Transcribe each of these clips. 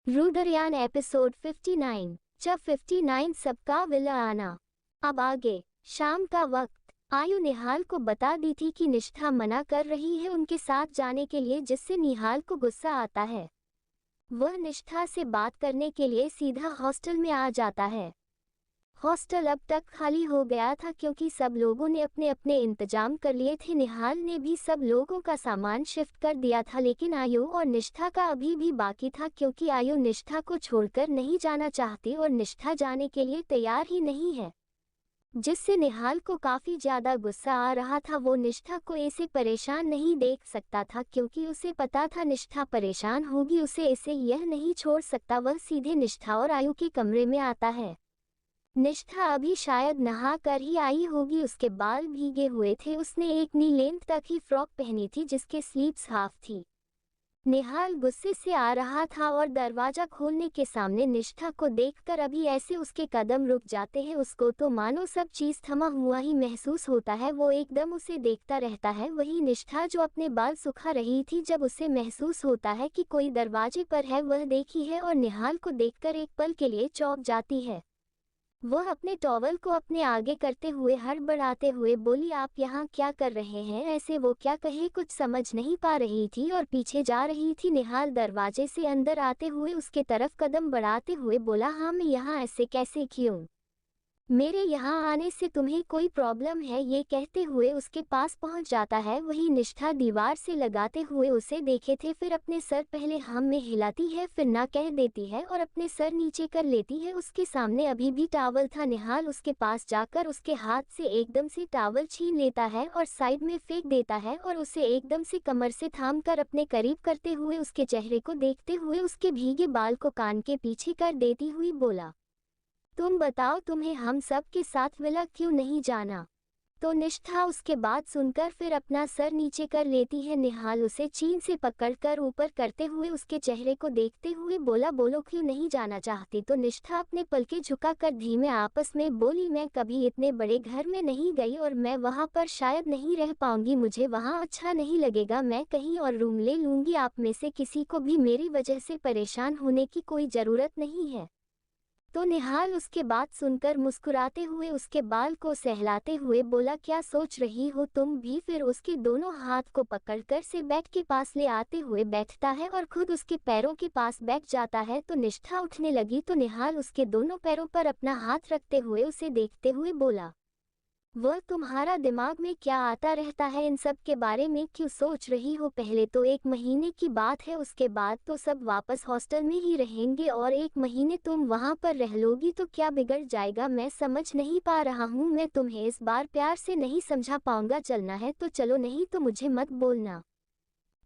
रुद्रयान episode 59। जब 59 सबका villa आना। अब आगे। शाम का वक्त। आयु निहाल को बता दी थी कि निष्ठा मना कर रही है उनके साथ जाने के लिए, जिससे निहाल को गुस्सा आता है। वह निष्ठा से बात करने के लिए सीधा हॉस्टल में आ जाता है। हॉस्टल अब तक खाली हो गया था क्योंकि सब लोगों ने अपने अपने इंतजाम कर लिए थे। निहाल ने भी सब लोगों का सामान शिफ्ट कर दिया था, लेकिन आयु और निष्ठा का अभी भी बाकी था क्योंकि आयु निष्ठा को छोड़कर नहीं जाना चाहती और निष्ठा जाने के लिए तैयार ही नहीं है, जिससे निहाल को काफी ज्यादा गुस्सा आ रहा था। वो निष्ठा को ऐसे परेशान नहीं देख सकता था क्योंकि उसे पता था निष्ठा परेशान होगी, उसे ऐसे यह नहीं छोड़ सकता। वह सीधे निष्ठा और आयु के कमरे में आता है। निष्ठा अभी शायद नहा कर ही आई होगी, उसके बाल भीगे हुए थे। उसने एक नी लेंथ तक ही फ्रॉक पहनी थी जिसके स्लीव्स हाफ थी। निहाल गुस्से से आ रहा था और दरवाजा खोलने के सामने निष्ठा को देखकर अभी ऐसे उसके कदम रुक जाते हैं। उसको तो मानो सब चीज थमा हुआ ही महसूस होता है। वो एकदम उसे देखता रहता है। वही निष्ठा जो अपने बाल सुखा रही थी, जब उसे महसूस होता है कि कोई दरवाजे पर है, वह देखी है और निहाल को देखकर एक पल के लिए चौंक जाती है। वह अपने टॉवल को अपने आगे करते हुए हड़बड़ाते हुए बोली, आप यहाँ क्या कर रहे हैं? ऐसे वो क्या कहे कुछ समझ नहीं पा रही थी और पीछे जा रही थी। निहाल दरवाजे से अंदर आते हुए उसके तरफ कदम बढ़ाते हुए बोला, हाँ मैं यहाँ ऐसे कैसे क्यों? मेरे यहाँ आने से तुम्हें कोई प्रॉब्लम है? ये कहते हुए उसके पास पहुँच जाता है। वही निष्ठा दीवार से लगाते हुए उसे देखे थे, फिर अपने सर पहले हम में हिलाती है, फिर ना कह देती है और अपने सर नीचे कर लेती है। उसके सामने अभी भी टॉवल था। निहाल उसके पास जाकर उसके हाथ से एकदम से टॉवल छीन लेता है और साइड में फेंक देता है और उसे एकदम से कमर से थाम कर अपने करीब करते हुए उसके चेहरे को देखते हुए उसके भीगे बाल को कान के पीछे कर देती हुई बोला, तुम बताओ तुम्हें हम सब के साथ विला क्यों नहीं जाना? तो निष्ठा उसके बात सुनकर फिर अपना सर नीचे कर लेती है। निहाल उसे चीन से पकड़कर ऊपर करते हुए उसके चेहरे को देखते हुए बोला, बोलो क्यों नहीं जाना चाहती? तो निष्ठा अपने पलके झुकाकर धीमे आपस में बोली, मैं कभी इतने बड़े घर में नहीं गई और मैं वहां पर शायद नहीं रह पाऊंगी। मुझे वहां अच्छा नहीं लगेगा। मैं कहीं और रूम ले लूंगी। आप में से किसी को भी मेरी वजह से परेशान होने की कोई जरूरत नहीं है। तो निहाल उसके बात सुनकर मुस्कुराते हुए उसके बाल को सहलाते हुए बोला, क्या सोच रही हो तुम भी? फिर उसके दोनों हाथ को पकड़कर से बेड के पास ले आते हुए बैठता है और खुद उसके पैरों के पास बैठ जाता है। तो निष्ठा उठने लगी तो निहाल उसके दोनों पैरों पर अपना हाथ रखते हुए उसे देखते हुए बोला, वह तुम्हारा दिमाग में क्या आता रहता है? इन सब के बारे में क्यों सोच रही हो? पहले तो 1 महीने की बात है, उसके बाद तो सब वापस हॉस्टल में ही रहेंगे और 1 महीने तुम वहां पर रह लोगी तो क्या बिगड़ जाएगा? मैं समझ नहीं पा रहा हूँ। मैं तुम्हें इस बार प्यार से नहीं समझा पाऊंगा। चलना है तो चलो, नहीं तो मुझे मत बोलना।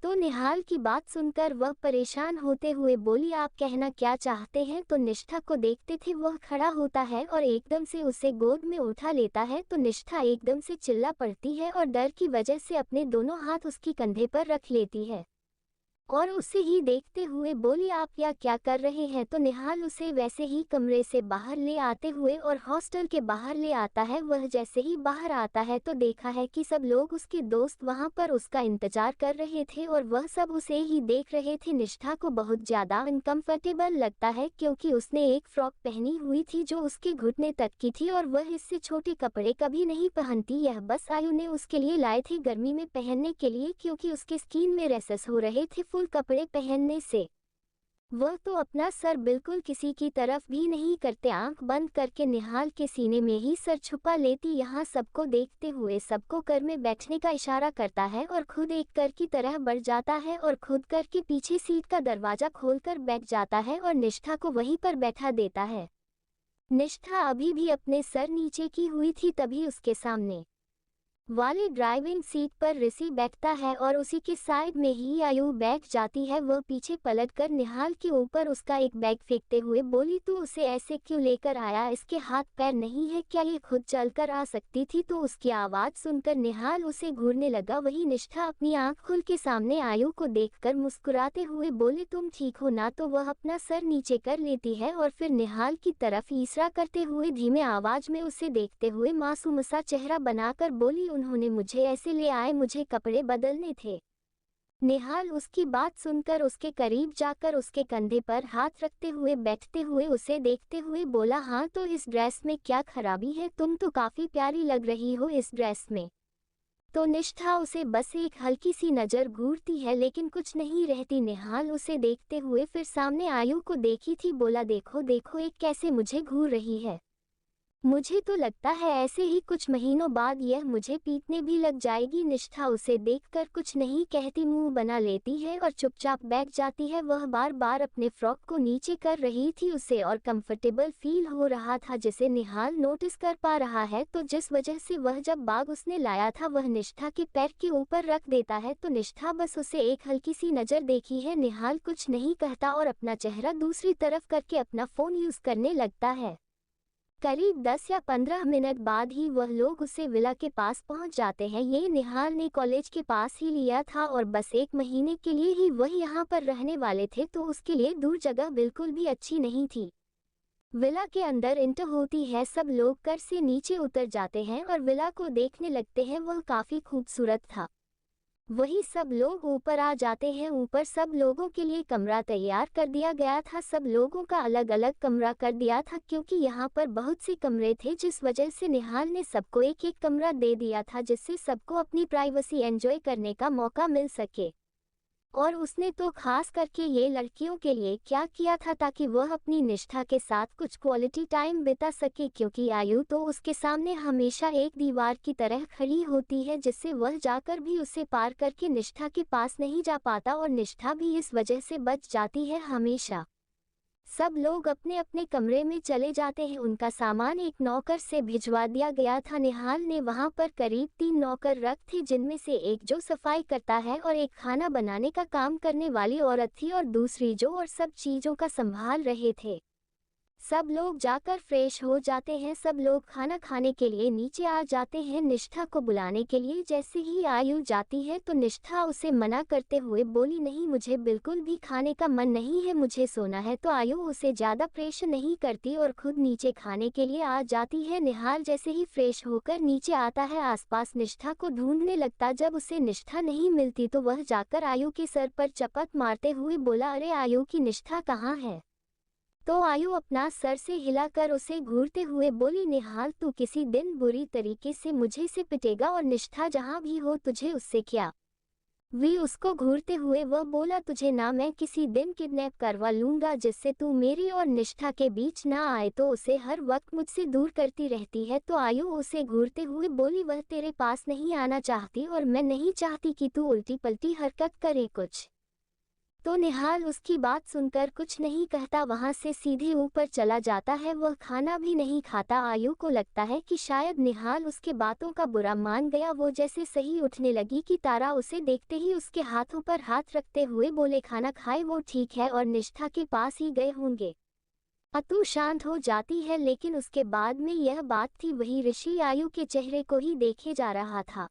तो निहाल की बात सुनकर वह परेशान होते हुए बोली, आप कहना क्या चाहते हैं? तो निष्ठा को देखते थे वह खड़ा होता है और एकदम से उसे गोद में उठा लेता है। तो निष्ठा एकदम से चिल्ला पड़ती है और डर की वजह से अपने दोनों हाथ उसकी कंधे पर रख लेती है और उसे ही देखते हुए बोली, आप या क्या कर रहे हैं? तो निहाल उसे वैसे ही कमरे से बाहर ले आते हुए और हॉस्टल के बाहर ले आता है। वह जैसे ही बाहर आता है तो देखा है कि सब लोग, उसके दोस्त वहां पर उसका इंतजार कर रहे थे और वह सब उसे ही देख रहे थे। निष्ठा को बहुत ज्यादा अनकंफर्टेबल लगता है क्योंकि उसने एक फ्रॉक पहनी हुई थी जो उसके घुटने तक की थी और वह इससे छोटे कपड़े कभी नहीं पहनती। यह बस आयु ने उसके लिए लाए थे गर्मी में पहनने के लिए क्योंकि उसके स्किन में रैशेस हो रहे थे फुल कपड़े पहनने से। वह तो अपना सर बिल्कुल किसी की तरफ भी नहीं करते, आंख बंद करके निहाल के सीने में ही सर छुपा लेती। यहाँ सबको देखते हुए सबको कर में बैठने का इशारा करता है और खुद एक कर की तरह बढ़ जाता है और खुद कर के पीछे सीट का दरवाजा खोलकर बैठ जाता है और निष्ठा को वहीं पर बैठा देता है। निष्ठा अभी भी अपने सर नीचे की हुई थी, तभी उसके सामने वाली ड्राइविंग सीट पर ऋषि बैठता है और उसी के साइड में ही आयु बैठ जाती है। वह पीछे पलटकर निहाल के ऊपर उसका एक बैग फेंकते हुए बोली, तू उसे ऐसे क्यों लेकर आया? इसके हाथ पैर नहीं है क्या? ये खुद चलकर आ सकती थी। तो उसकी आवाज सुनकर निहाल उसे घूरने लगा। वही निष्ठा अपनी आंख खुल के सामने आयु को देखकर मुस्कुराते हुए बोले, तुम ठीक हो ना? तो वह अपना सर नीचे कर लेती है और फिर निहाल की तरफ इशारा करते हुए धीमे आवाज में उसे देखते हुए मासूम सा चेहरा बनाकर बोली, उन्होंने मुझे ऐसे ले आए, मुझे कपड़े बदलने थे। निहाल उसकी बात सुनकर उसके करीब जाकर उसके कंधे पर हाथ रखते हुए बैठते हुए उसे देखते हुए बोला, हाँ तो इस ड्रेस में क्या खराबी है, तुम तो काफी प्यारी लग रही हो इस ड्रेस में। तो निष्ठा उसे बस एक हल्की सी नजर घूरती है लेकिन कुछ नहीं रहती। निहाल उसे देखते हुए फिर सामने आयु को देखी थी, बोला, देखो देखो एक कैसे मुझे घूर रही है। मुझे तो लगता है ऐसे ही कुछ महीनों बाद यह मुझे पीटने भी लग जाएगी। निष्ठा उसे देखकर कुछ नहीं कहती, मुंह बना लेती है और चुपचाप बैठ जाती है। वह बार बार अपने फ्रॉक को नीचे कर रही थी, उसे और कंफर्टेबल फील हो रहा था जिसे निहाल नोटिस कर पा रहा है। तो जिस वजह से वह जब बाग उसने लाया था वह निष्ठा के पैर के ऊपर रख देता है तो निष्ठा बस उसे एक हल्की सी नजर देखी है। निहाल कुछ नहीं कहता और अपना चेहरा दूसरी तरफ करके अपना फोन यूज करने लगता है। करीब 10 या 15 मिनट बाद ही वह लोग उसे विला के पास पहुंच जाते हैं। ये निहाल ने कॉलेज के पास ही लिया था और बस 1 महीने के लिए ही वह यहाँ पर रहने वाले थे, तो उसके लिए दूर जगह बिल्कुल भी अच्छी नहीं थी। विला के अंदर इंटर होती है, सब लोग कर से नीचे उतर जाते हैं और विला को देखने लगते हैं। वह काफी खूबसूरत था। वही सब लोग ऊपर आ जाते हैं। ऊपर सब लोगों के लिए कमरा तैयार कर दिया गया था, सब लोगों का अलग अलग कमरा कर दिया था क्योंकि यहाँ पर बहुत से कमरे थे, जिस वजह से निहाल ने सबको एक एक कमरा दे दिया था जिससे सबको अपनी प्राइवेसी एंजॉय करने का मौका मिल सके। और उसने तो खास करके ये लड़कियों के लिए क्या किया था ताकि वह अपनी निष्ठा के साथ कुछ क्वालिटी टाइम बिता सके, क्योंकि आयु तो उसके सामने हमेशा एक दीवार की तरह खड़ी होती है जिससे वह जाकर भी उसे पार करके निष्ठा के पास नहीं जा पाता और निष्ठा भी इस वजह से बच जाती है हमेशा। सब लोग अपने अपने कमरे में चले जाते हैं। उनका सामान एक नौकर से भिजवा दिया गया था। निहाल ने वहां पर करीब 3 नौकर रख थे, जिनमें से एक जो सफाई करता है और एक खाना बनाने का काम करने वाली औरत थी और दूसरी जो और सब चीजों का संभाल रहे थे। सब लोग जाकर फ्रेश हो जाते हैं, सब लोग खाना खाने के लिए नीचे आ जाते हैं निष्ठा को बुलाने के लिए। जैसे ही आयु जाती है तो निष्ठा उसे मना करते हुए बोली, नहीं मुझे बिल्कुल भी खाने का मन नहीं है, मुझे सोना है। तो आयु उसे ज्यादा प्रेशर नहीं करती और खुद नीचे खाने के लिए आ जाती है। निहाल जैसे ही फ्रेश होकर नीचे आता है आसपास निष्ठा को ढूंढने लगता। जब उसे निष्ठा नहीं मिलती तो वह जाकर आयु के सर पर चपत मारते हुए बोला, अरे आयु की निष्ठा कहाँ है। तो आयु अपना सर से हिलाकर उसे घूरते हुए बोली, निहाल तू किसी दिन बुरी तरीके से मुझे से पिटेगा और निष्ठा जहां भी हो तुझे उससे क्या। वी उसको घूरते हुए वह बोला, तुझे ना मैं किसी दिन किडनैप करवा लूंगा जिससे तू मेरी और निष्ठा के बीच ना आए, तो उसे हर वक्त मुझसे दूर करती रहती है। तो आयु उसे घूरते हुए बोली, वह तेरे पास नहीं आना चाहती और मैं नहीं चाहती कि तू उल्टी पलटी हरकत करे कुछ। तो निहाल उसकी बात सुनकर कुछ नहीं कहता, वहां से सीधे ऊपर चला जाता है। वह खाना भी नहीं खाता। आयु को लगता है कि शायद निहाल उसके बातों का बुरा मान गया। वो जैसे सही उठने लगी कि तारा उसे देखते ही उसके हाथों पर हाथ रखते हुए बोले, खाना खाए वो ठीक है और निष्ठा के पास ही गए होंगे। अतु शांत हो जाती है, लेकिन उसके बाद में यह बात थी वही ऋषि आयु के चेहरे को ही देखे जा रहा था।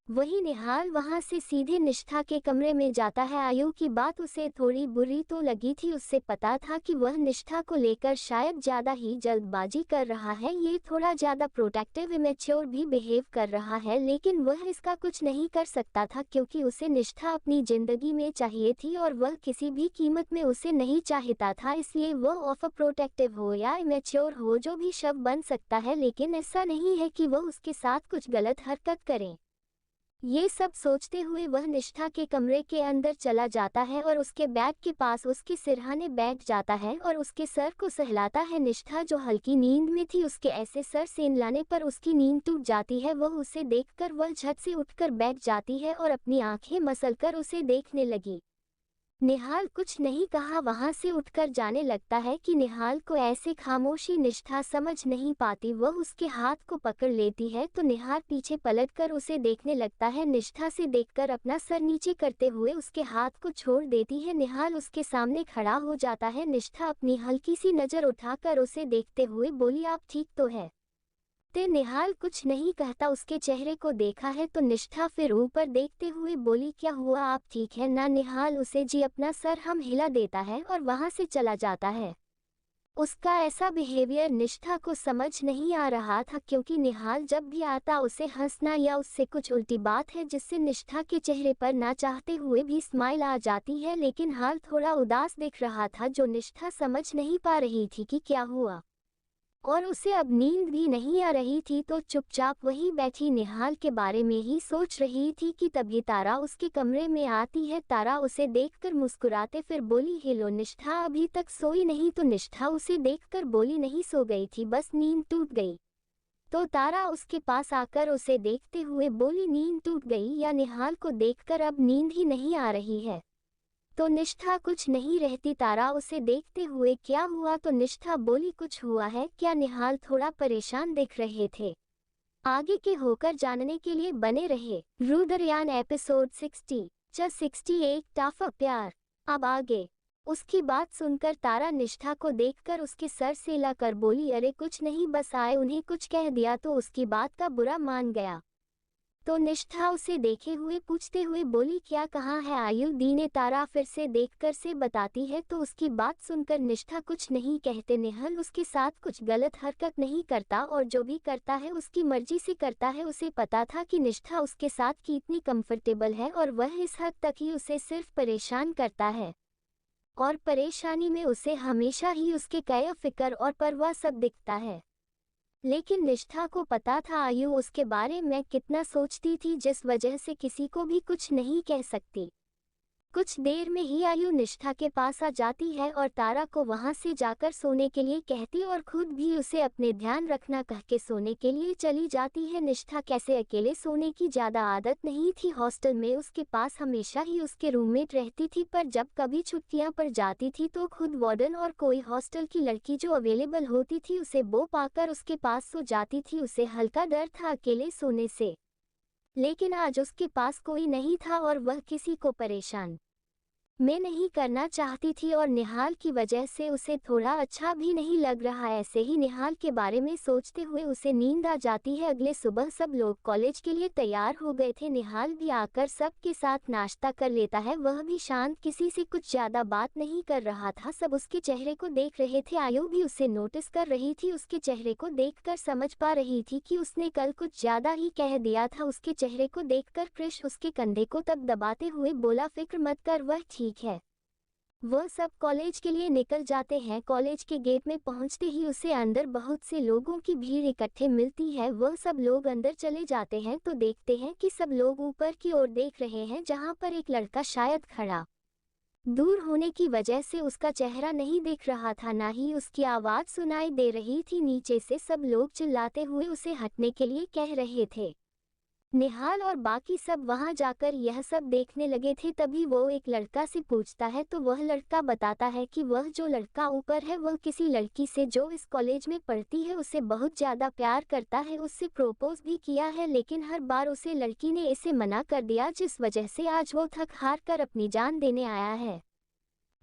वही निहाल वहां से सीधे निष्ठा के कमरे में जाता है। आयु की बात उसे थोड़ी बुरी तो लगी थी, उससे पता था कि वह निष्ठा को लेकर शायद ज्यादा ही जल्दबाजी कर रहा है, ये थोड़ा ज्यादा प्रोटेक्टिव इमेच्योर भी बिहेव कर रहा है, लेकिन वह इसका कुछ नहीं कर सकता था क्योंकि उसे निष्ठा अपनी जिंदगी में चाहिए थी और वह किसी भी कीमत में उसे नहीं चाहता था। इसलिए वह ऑफ प्रोटेक्टिव हो या इमेच्योर हो, जो भी शब्द बन सकता है, लेकिन ऐसा नहीं है कि वह उसके साथ कुछ गलत हरकत करे। ये सब सोचते हुए वह निष्ठा के कमरे के अंदर चला जाता है और उसके बैग के पास उसके सिरहाने बैठ जाता है और उसके सर को सहलाता है। निष्ठा जो हल्की नींद में थी, उसके ऐसे सर सहलाने पर उसकी नींद टूट जाती है। वह उसे देखकर वह झट से उठकर बैठ जाती है और अपनी आंखें मसलकर उसे देखने लगी। निहाल कुछ नहीं कहा, वहां से उठकर जाने लगता है कि निहाल को ऐसे खामोशी निष्ठा समझ नहीं पाती। वह उसके हाथ को पकड़ लेती है तो निहाल पीछे पलटकर उसे देखने लगता है। निष्ठा से देखकर अपना सर नीचे करते हुए उसके हाथ को छोड़ देती है। निहाल उसके सामने खड़ा हो जाता है। निष्ठा अपनी हल्की सी नजर उठाकर उसे देखते हुए बोली, आप ठीक तो है। ते निहाल कुछ नहीं कहता, उसके चेहरे को देखा है तो निष्ठा फिर ऊपर देखते हुए बोली, क्या हुआ, आप ठीक है ना। निहाल उसे जी अपना सर हम हिला देता है और वहां से चला जाता है। उसका ऐसा बिहेवियर निष्ठा को समझ नहीं आ रहा था, क्योंकि निहाल जब भी आता उसे हंसना या उससे कुछ उल्टी बात है जिससे निष्ठा के चेहरे पर ना चाहते हुए भी स्माइल आ जाती है, लेकिन हाल थोड़ा उदास दिख रहा था जो निष्ठा समझ नहीं पा रही थी कि क्या हुआ। और उसे अब नींद भी नहीं आ रही थी, तो चुपचाप वहीं बैठी निहाल के बारे में ही सोच रही थी कि तभी तारा उसके कमरे में आती है। तारा उसे देखकर मुस्कुराते फिर बोली, हेलो निष्ठा, अभी तक सोई नहीं? तो निष्ठा उसे देखकर बोली, नहीं सो गई थी, बस नींद टूट गई। तो तारा उसके पास आकर उसे देखते हुए बोली, नींद टूट गई या? निहाल को देखकर अब नींद ही नहीं आ रही है। तो निष्ठा कुछ नहीं रहती। तारा उसे देखते हुए, क्या हुआ? तो निष्ठा बोली, कुछ हुआ है क्या? निहाल थोड़ा परेशान दिख रहे थे। आगे के होकर जानने के लिए बने रहे। रुद्रयान एपिसोड 68 टाफा प्यार। अब आगे। उसकी बात सुनकर तारा निष्ठा को देखकर उसके सर से हिलाकर बोली, अरे कुछ नहीं, बस आए उन्हें कुछ कह दिया तो उसकी बात का बुरा मान गया। तो निष्ठा उसे देखे हुए पूछते हुए बोली, क्या कहाँ है आयु? दी ने तारा फिर से देखकर से बताती है। तो उसकी बात सुनकर निष्ठा कुछ नहीं कहते। निहाल उसके साथ कुछ गलत हरकत नहीं करता और जो भी करता है उसकी मर्जी से करता है। उसे पता था कि निष्ठा उसके साथ कितनी कंफर्टेबल है और वह इस हद तक ही उसे सिर्फ परेशान करता है, और परेशानी में उसे हमेशा ही उसके कय फिक्र और परवाह सब दिखता है। लेकिन निष्ठा को पता था आयु उसके बारे में कितना सोचती थी, जिस वजह से किसी को भी कुछ नहीं कह सकती। कुछ देर में ही आयु निष्ठा के पास आ जाती है और तारा को वहां से जाकर सोने के लिए कहती और खुद भी उसे अपने ध्यान रखना कह के सोने के लिए चली जाती है। निष्ठा कैसे अकेले सोने की ज्यादा आदत नहीं थी। हॉस्टल में उसके पास हमेशा ही उसके रूममेट रहती थी, पर जब कभी छुट्टियां पड़ जाती थी तो खुद वार्डन और कोई हॉस्टल की लड़की जो अवेलेबल होती थी उसे वो पाकर उसके पास सो जाती थी। उसे हल्का डर था अकेले सोने से, लेकिन आज उसके पास कोई नहीं था और वह किसी को परेशान मैं नहीं करना चाहती थी, और निहाल की वजह से उसे थोड़ा अच्छा भी नहीं लग रहा। ऐसे ही निहाल के बारे में सोचते हुए उसे नींद आ जाती है। अगले सुबह सब लोग कॉलेज के लिए तैयार हो गए थे। निहाल भी आकर सबके साथ नाश्ता कर लेता है। वह भी शांत, किसी से कुछ ज्यादा बात नहीं कर रहा था। सब उसके चेहरे को देख रहे थे। आयु भी उसे नोटिस कर रही थी। उसके चेहरे को देखकर समझ पा रही थी कि उसने कल कुछ ज्यादा ही कह दिया था। उसके चेहरे को देखकर क्रिश उसके कंधे को तब दबाते हुए बोला, फिक्र मत कर, वह ठीक है। वह सब कॉलेज के लिए निकल जाते हैं। कॉलेज के गेट में पहुंचते ही उसे अंदर बहुत से लोगों की भीड़ इकट्ठे मिलती है। वह सब लोग अंदर चले जाते हैं तो देखते हैं कि सब लोग ऊपर की ओर देख रहे हैं, जहां पर एक लड़का शायद खड़ा। दूर होने की वजह से उसका चेहरा नहीं दिख रहा था, ना ही उसकी आवाज सुनाई दे रही थी। नीचे से सब लोग चिल्लाते हुए उसे हटने के लिए कह रहे थे। निहाल और बाकी सब वहां जाकर यह सब देखने लगे थे। तभी वो एक लड़का से पूछता है तो वह लड़का बताता है कि वह जो लड़का ऊपर है वह किसी लड़की से जो इस कॉलेज में पढ़ती है उसे बहुत ज्यादा प्यार करता है। उससे प्रपोज भी किया है, लेकिन हर बार उसे लड़की ने इसे मना कर दिया, जिस वजह से आज वो थक हार कर अपनी जान देने आया है।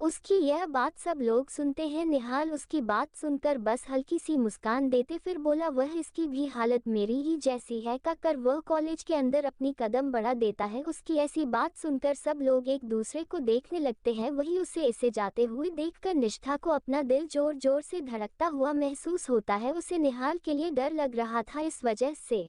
उसकी यह बात सब लोग सुनते हैं। निहाल उसकी बात सुनकर बस हल्की सी मुस्कान देते फिर बोला, वह इसकी भी हालत मेरी ही जैसी है। कहकर वह कॉलेज के अंदर अपनी कदम बढ़ा देता है। उसकी ऐसी बात सुनकर सब लोग एक दूसरे को देखने लगते हैं। वही उसे ऐसे जाते हुए देखकर निष्ठा को अपना दिल जोर जोर से धड़कता हुआ महसूस होता है। उसे निहाल के लिए डर लग रहा था, इस वजह से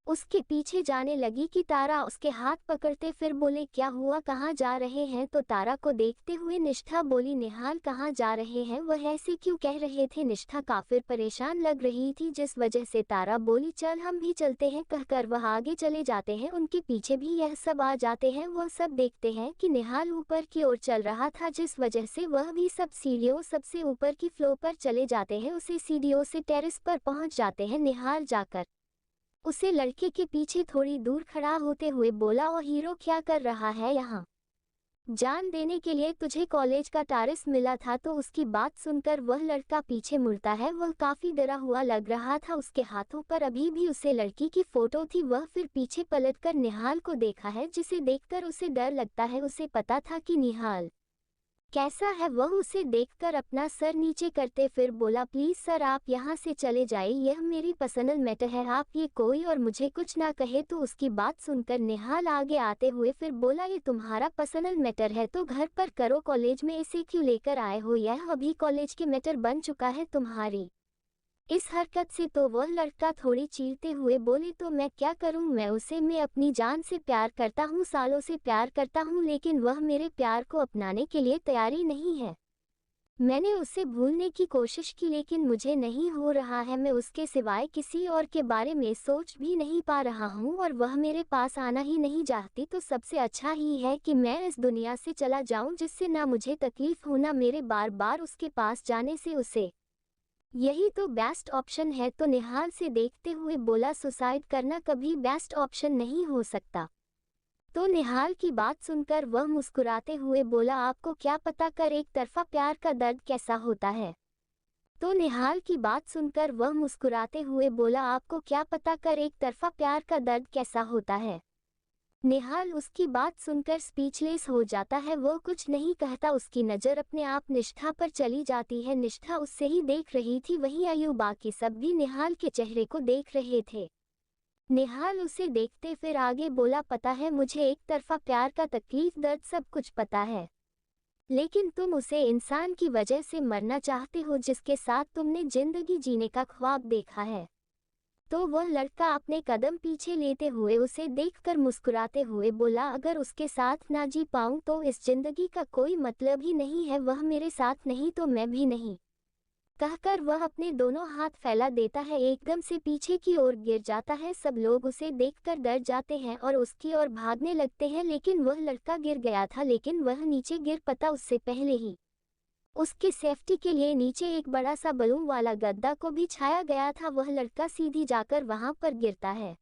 उसके पीछे जाने लगी कि तारा उसके हाथ पकड़ते फिर बोले, क्या हुआ, कहाँ जा रहे हैं? तो तारा को देखते हुए निष्ठा बोली, निहाल कहाँ जा रहे हैं, वह ऐसे क्यों कह रहे थे? निष्ठा काफी परेशान लग रही थी, जिस वजह से तारा बोली, चल हम भी चलते हैं। कहकर वह आगे चले जाते हैं। उनके पीछे भी यह सब आ जाते हैं। वह सब देखते हैं कि निहाल ऊपर की ओर चल रहा था, जिस वजह से वह भी सब सीढ़ियों सबसे ऊपर की फ्लोर पर चले जाते हैं। उसे सीढ़ियों से टेरेस पर पहुंच जाते हैं। निहाल जाकर उसे लड़के के पीछे थोड़ी दूर खड़ा होते हुए बोला, ओ हीरो, क्या कर रहा है यहाँ? जान देने के लिए तुझे कॉलेज का टेरेस मिला था। तो उसकी बात सुनकर वह लड़का पीछे मुड़ता है। वह काफी डरा हुआ लग रहा था। उसके हाथों पर अभी भी उसे लड़की की फोटो थी। वह फिर पीछे पलटकर निहाल को देखा है, जिसे देखकर उसे डर लगता है। उसे पता था कि निहाल कैसा है वह उसे देखकर अपना सर नीचे करते फिर बोला, प्लीज सर आप यहाँ से चले जाइए, यह मेरी पर्सनल मैटर है, आप ये कोई और मुझे कुछ ना कहे। तो उसकी बात सुनकर निहाल आगे आते हुए फिर बोला, ये तुम्हारा पर्सनल मैटर है तो घर पर करो, कॉलेज में इसे क्यों लेकर आए हो, यह अभी कॉलेज के मैटर बन चुका है तुम्हारी इस हरकत से। तो वह लड़का थोड़ी चीरते हुए बोले, तो मैं क्या करूं, मैं अपनी जान से प्यार करता हूं, सालों से प्यार करता हूं, लेकिन वह मेरे प्यार को अपनाने के लिए तैयारी नहीं है। मैंने उसे भूलने की कोशिश की लेकिन मुझे नहीं हो रहा है, मैं उसके सिवाय किसी और के बारे में सोच भी नहीं पा रहा हूं और वह मेरे पास आना ही नहीं चाहती। तो सबसे अच्छा ही है कि मैं इस दुनिया से चला जाऊं, जिससे ना मुझे तकलीफ हो ना मेरे बार बार उसके पास जाने से उसे। यही तो बेस्ट ऑप्शन है। तो निहाल से देखते हुए बोला, सुसाइड करना कभी बेस्ट ऑप्शन नहीं हो सकता। तो निहाल की बात सुनकर वह मुस्कुराते हुए बोला, आपको क्या पता कर एक तरफा प्यार का दर्द कैसा होता है। तो निहाल की बात सुनकर वह मुस्कुराते हुए बोला, आपको क्या पता कर एक तरफा प्यार का दर्द कैसा होता है। निहाल उसकी बात सुनकर स्पीचलेस हो जाता है, वो कुछ नहीं कहता। उसकी नज़र अपने आप निष्ठा पर चली जाती है। निष्ठा उससे ही देख रही थी, वहीं आयु बाकी सब भी निहाल के चेहरे को देख रहे थे। निहाल उसे देखते फिर आगे बोला, पता है मुझे एक तरफा प्यार का तकलीफ दर्द सब कुछ पता है, लेकिन तुम उसे इंसान की वजह से मरना चाहते हो जिसके साथ तुमने जिंदगी जीने का ख्वाब देखा है। तो वह लड़का अपने कदम पीछे लेते हुए उसे देखकर मुस्कुराते हुए बोला, अगर उसके साथ ना जी पाऊं तो इस जिंदगी का कोई मतलब ही नहीं है, वह मेरे साथ नहीं तो मैं भी नहीं। कहकर वह अपने दोनों हाथ फैला देता है, एकदम से पीछे की ओर गिर जाता है। सब लोग उसे देखकर डर जाते हैं और उसकी ओर भागने लगते हैं, लेकिन वह लड़का गिर गया था, लेकिन वह नीचे गिर पता उससे पहले ही उसके सेफ्टी के लिए नीचे एक बड़ा सा बलून वाला गद्दा को भी छाया गया था। वह लड़का सीधी जाकर वहां पर गिरता है,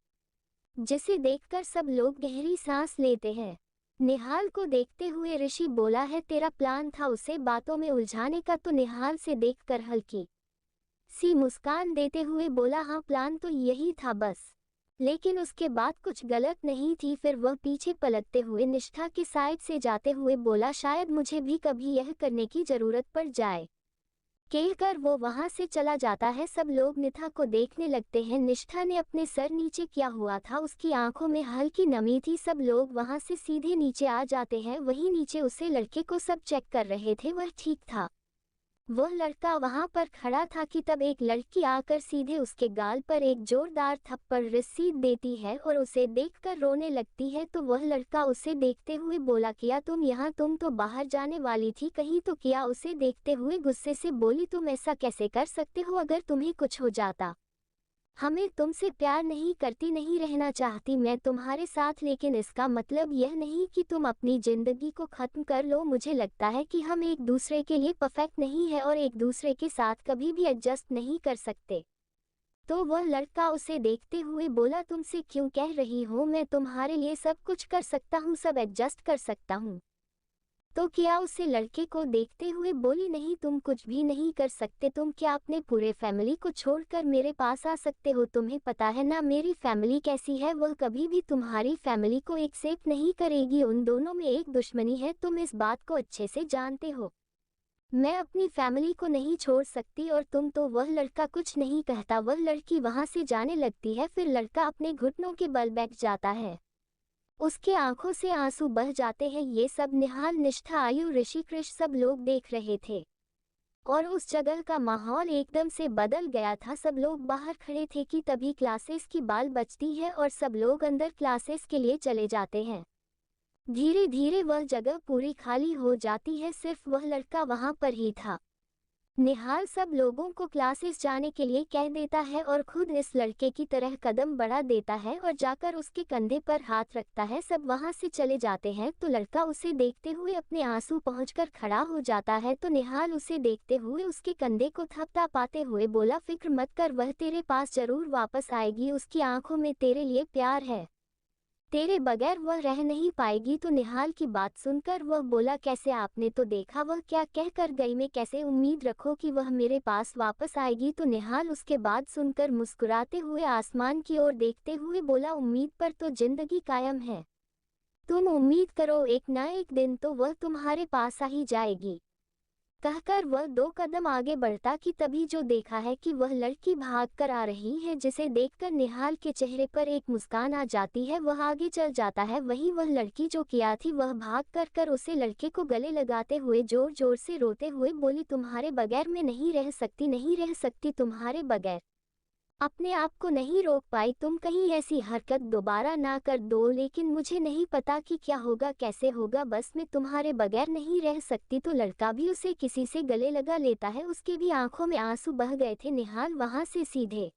जिसे देखकर सब लोग गहरी सांस लेते हैं। निहाल को देखते हुए ऋषि बोला है, तेरा प्लान था उसे बातों में उलझाने का। तो निहाल से देखकर हल्की सी मुस्कान देते हुए बोला, हाँ प्लान तो यही था बस। लेकिन उसके बाद कुछ गलत नहीं थी। फिर वह पीछे पलटते हुए निष्ठा की साइड से जाते हुए बोला, शायद मुझे भी कभी यह करने की जरूरत पड़ जाए। कहकर वो वहां से चला जाता है। सब लोग निष्ठा को देखने लगते हैं। निष्ठा ने अपने सर नीचे किया हुआ था, उसकी आंखों में हल्की नमी थी। सब लोग वहां से सीधे नीचे आ जाते हैं। वहीं नीचे उसे लड़के को सब चेक कर रहे थे, वह ठीक था। वह लड़का वहां पर खड़ा था कि तब एक लड़की आकर सीधे उसके गाल पर एक जोरदार थप्पड़ रसीद देती है और उसे देखकर रोने लगती है। तो वह लड़का उसे देखते हुए बोला, किया तुम यहाँ, तुम तो बाहर जाने वाली थी कहीं तो। किया उसे देखते हुए गुस्से से बोली, तुम ऐसा कैसे कर सकते हो, अगर तुम्हें कुछ हो जाता। हमें तुमसे प्यार नहीं करती, नहीं रहना चाहती मैं तुम्हारे साथ, लेकिन इसका मतलब यह नहीं कि तुम अपनी जिंदगी को खत्म कर लो। मुझे लगता है कि हम एक दूसरे के लिए परफेक्ट नहीं है और एक दूसरे के साथ कभी भी एडजस्ट नहीं कर सकते। तो वह लड़का उसे देखते हुए बोला, तुमसे क्यों कह रही हो, मैं तुम्हारे लिए सब कुछ कर सकता हूँ, सब एडजस्ट कर सकता हूँ। तो क्या उसे लड़के को देखते हुए बोली, नहीं तुम कुछ भी नहीं कर सकते, तुम क्या अपने पूरे फैमिली को छोड़कर मेरे पास आ सकते हो। तुम्हें पता है ना मेरी फैमिली कैसी है, वह कभी भी तुम्हारी फैमिली को एक्सेप्ट नहीं करेगी, उन दोनों में एक दुश्मनी है, तुम इस बात को अच्छे से जानते हो। मैं अपनी फैमिली को नहीं छोड़ सकती और तुम। तो वह लड़का कुछ नहीं कहता, वह लड़की वहां से जाने लगती है। फिर लड़का अपने घुटनों के बल बैठ जाता है, उसके आंखों से आंसू बह जाते हैं। ये सब निहाल, निष्ठा, आयु, ऋषि, कृष सब लोग देख रहे थे और उस जगह का माहौल एकदम से बदल गया था। सब लोग बाहर खड़े थे कि तभी क्लासेस की बाल बजती है और सब लोग अंदर क्लासेस के लिए चले जाते हैं। धीरे धीरे वह जगह पूरी खाली हो जाती है, सिर्फ वह लड़का वहां पर ही था। निहाल सब लोगों को क्लासेस जाने के लिए कह देता है और खुद इस लड़के की तरह कदम बढ़ा देता है और जाकर उसके कंधे पर हाथ रखता है। सब वहां से चले जाते हैं। तो लड़का उसे देखते हुए अपने आंसू पहुंचकर खड़ा हो जाता है। तो निहाल उसे देखते हुए उसके कंधे को थपथपाते हुए बोला, फिक्र मत कर, वह तेरे पास जरूर वापस आएगी, उसकी आंखों में तेरे लिए प्यार है, तेरे बगैर वह रह नहीं पाएगी। तो निहाल की बात सुनकर वह बोला, कैसे, आपने तो देखा वह क्या कह कर गई, मैं कैसे उम्मीद रखो कि वह मेरे पास वापस आएगी। तो निहाल उसके बात सुनकर मुस्कुराते हुए आसमान की ओर देखते हुए बोला, उम्मीद पर तो जिंदगी कायम है। तुम उम्मीद करो एक न एक दिन तो वह तुम्हारे पास आ ही जाएगी। कहकर वह 2 कदम आगे बढ़ता कि तभी जो देखा है कि वह लड़की भाग कर आ रही है, जिसे देखकर निहाल के चेहरे पर एक मुस्कान आ जाती है। वह आगे चल जाता है। वहीं वह लड़की जो किया थी वह भाग कर उसे लड़के को गले लगाते हुए जोर जोर से रोते हुए बोली, तुम्हारे बगैर मैं नहीं रह सकती, नहीं रह सकती तुम्हारे बगैर। अपने आप को नहीं रोक पाई, तुम कहीं ऐसी हरकत दोबारा ना कर दो, लेकिन मुझे नहीं पता कि क्या होगा कैसे होगा, बस मैं तुम्हारे बगैर नहीं रह सकती। तो लड़का भी उसे किसी से गले लगा लेता है। उसके भी आंखों में आंसू बह गए थे। निहाल वहां से सीधे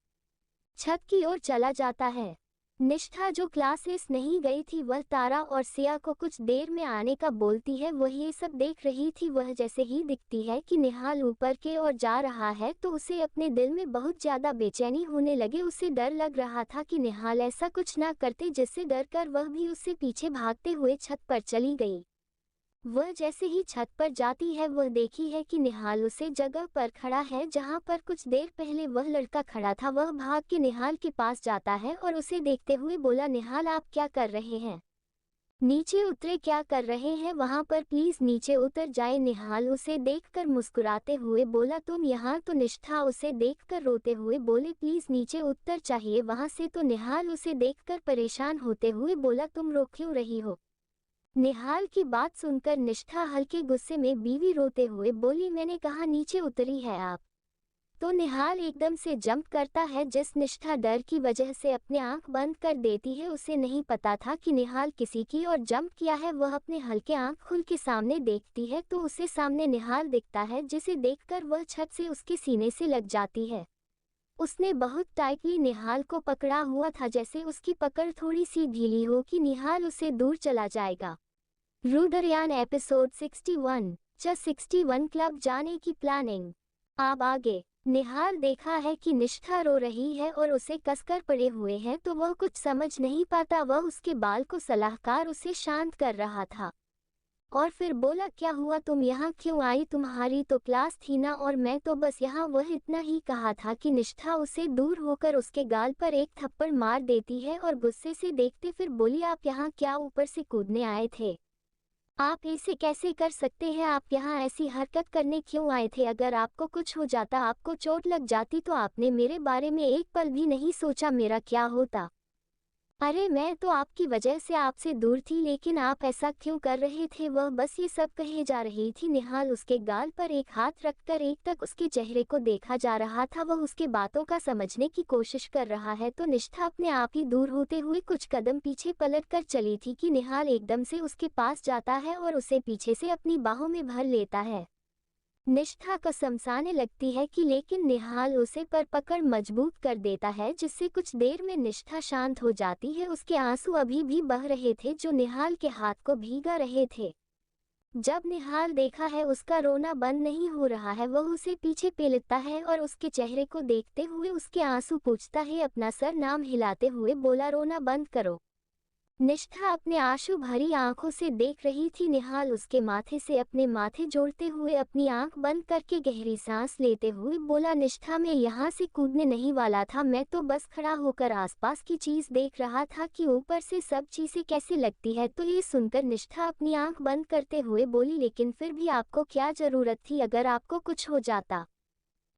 छत की ओर चला जाता है। निष्ठा जो क्लासेस नहीं गई थी वह तारा और सिया को कुछ देर में आने का बोलती है। वह ये सब देख रही थी। वह जैसे ही दिखती है कि निहाल ऊपर के ओर जा रहा है तो उसे अपने दिल में बहुत ज्यादा बेचैनी होने लगे। उसे डर लग रहा था कि निहाल ऐसा कुछ ना करते, जिससे डर कर वह भी उससे पीछे भागते हुए छत पर चली गई। वह जैसे ही छत पर जाती है वह देखी है कि निहाल उसे जगह पर खड़ा है जहां पर कुछ देर पहले वह लड़का खड़ा था। वह भाग के निहाल के पास जाता है और उसे देखते हुए बोला, निहाल आप क्या कर रहे हैं? नीचे उतरे, क्या कर रहे हैं वहां पर? प्लीज नीचे उतर जाए। निहाल उसे देखकर मुस्कुराते हुए बोला, तुम यहाँ? तो निष्ठा उसे देखकर रोते हुए बोले, प्लीज नीचे उतर चाहिए वहां से। तो निहाल उसे देखकर परेशान होते हुए बोला, तुम रो क्यों रही हो? निहाल की बात सुनकर निष्ठा हल्के गुस्से में बीवी रोते हुए बोली, मैंने कहा नीचे उतरी है आप। तो निहाल एकदम से जंप करता है, जिस निष्ठा डर की वजह से अपने आंख बंद कर देती है। उसे नहीं पता था कि निहाल किसी की और जंप किया है। वह अपने हल्के आंख खुल के सामने देखती है तो उसे सामने निहाल दिखता है, जिसे देखकर वह छत से उसके सीने से लग जाती है। उसने बहुत टाइटली निहाल को पकड़ा हुआ था, जैसे उसकी पकड़ थोड़ी सी ढीली हो कि निहाल उसे दूर चला जाएगा। रुद्रयान एपिसोड 61 61 क्लब जाने की प्लानिंग। अब आगे निहाल देखा है कि निष्ठा रो रही है और उसे कसकर पड़े हुए हैं तो वह कुछ समझ नहीं पाता। वह उसके बाल को सलाहकार उसे शांत कर रहा था और फिर बोला, क्या हुआ, तुम यहाँ क्यों आई? तुम्हारी तो क्लास थी ना? और मैं तो बस यहाँ। वह इतना ही कहा था कि निष्ठा उसे दूर होकर उसके गाल पर एक थप्पड़ मार देती है और गुस्से से देखते फिर बोली, आप यहाँ क्या ऊपर से कूदने आए थे? आप ऐसे कैसे कर सकते हैं? आप यहाँ ऐसी हरकत करने क्यों आए थे? अगर आपको कुछ हो जाता, आपको चोट लग जाती तो आपने मेरे बारे में एक पल भी नहीं सोचा मेरा क्या होता? अरे मैं तो आपकी वजह से आपसे दूर थी, लेकिन आप ऐसा क्यों कर रहे थे? वह बस ये सब कहे जा रही थी। निहाल उसके गाल पर एक हाथ रखकर एक तक उसके चेहरे को देखा जा रहा था। वह उसके बातों का समझने की कोशिश कर रहा है तो निष्ठा अपने आप ही दूर होते हुए कुछ कदम पीछे पलट कर चली थी कि निहाल एकदम से उसके पास जाता है और उसे पीछे से अपनी बाहों में भर लेता है। निष्ठा को समझाने लगती है कि लेकिन निहाल उसे पर पकड़ मजबूत कर देता है, जिससे कुछ देर में निष्ठा शांत हो जाती है। उसके आंसू अभी भी बह रहे थे जो निहाल के हाथ को भीगा रहे थे। जब निहाल देखा है उसका रोना बंद नहीं हो रहा है, वह उसे पीछे पेलता है और उसके चेहरे को देखते हुए उसके आंसू पूछता है। अपना सर नाम हिलाते हुए बोला, रोना बंद करो। निष्ठा अपने आंसू भरी आंखों से देख रही थी। निहाल उसके माथे से अपने माथे जोड़ते हुए अपनी आंख बंद करके गहरी सांस लेते हुए बोला, निष्ठा मैं यहाँ से कूदने नहीं वाला था, मैं तो बस खड़ा होकर आसपास की चीज देख रहा था कि ऊपर से सब चीजें कैसी लगती है। तो ये सुनकर निष्ठा अपनी आंख बंद करते हुए बोली, लेकिन फिर भी आपको क्या जरूरत थी अगर आपको कुछ हो जाता?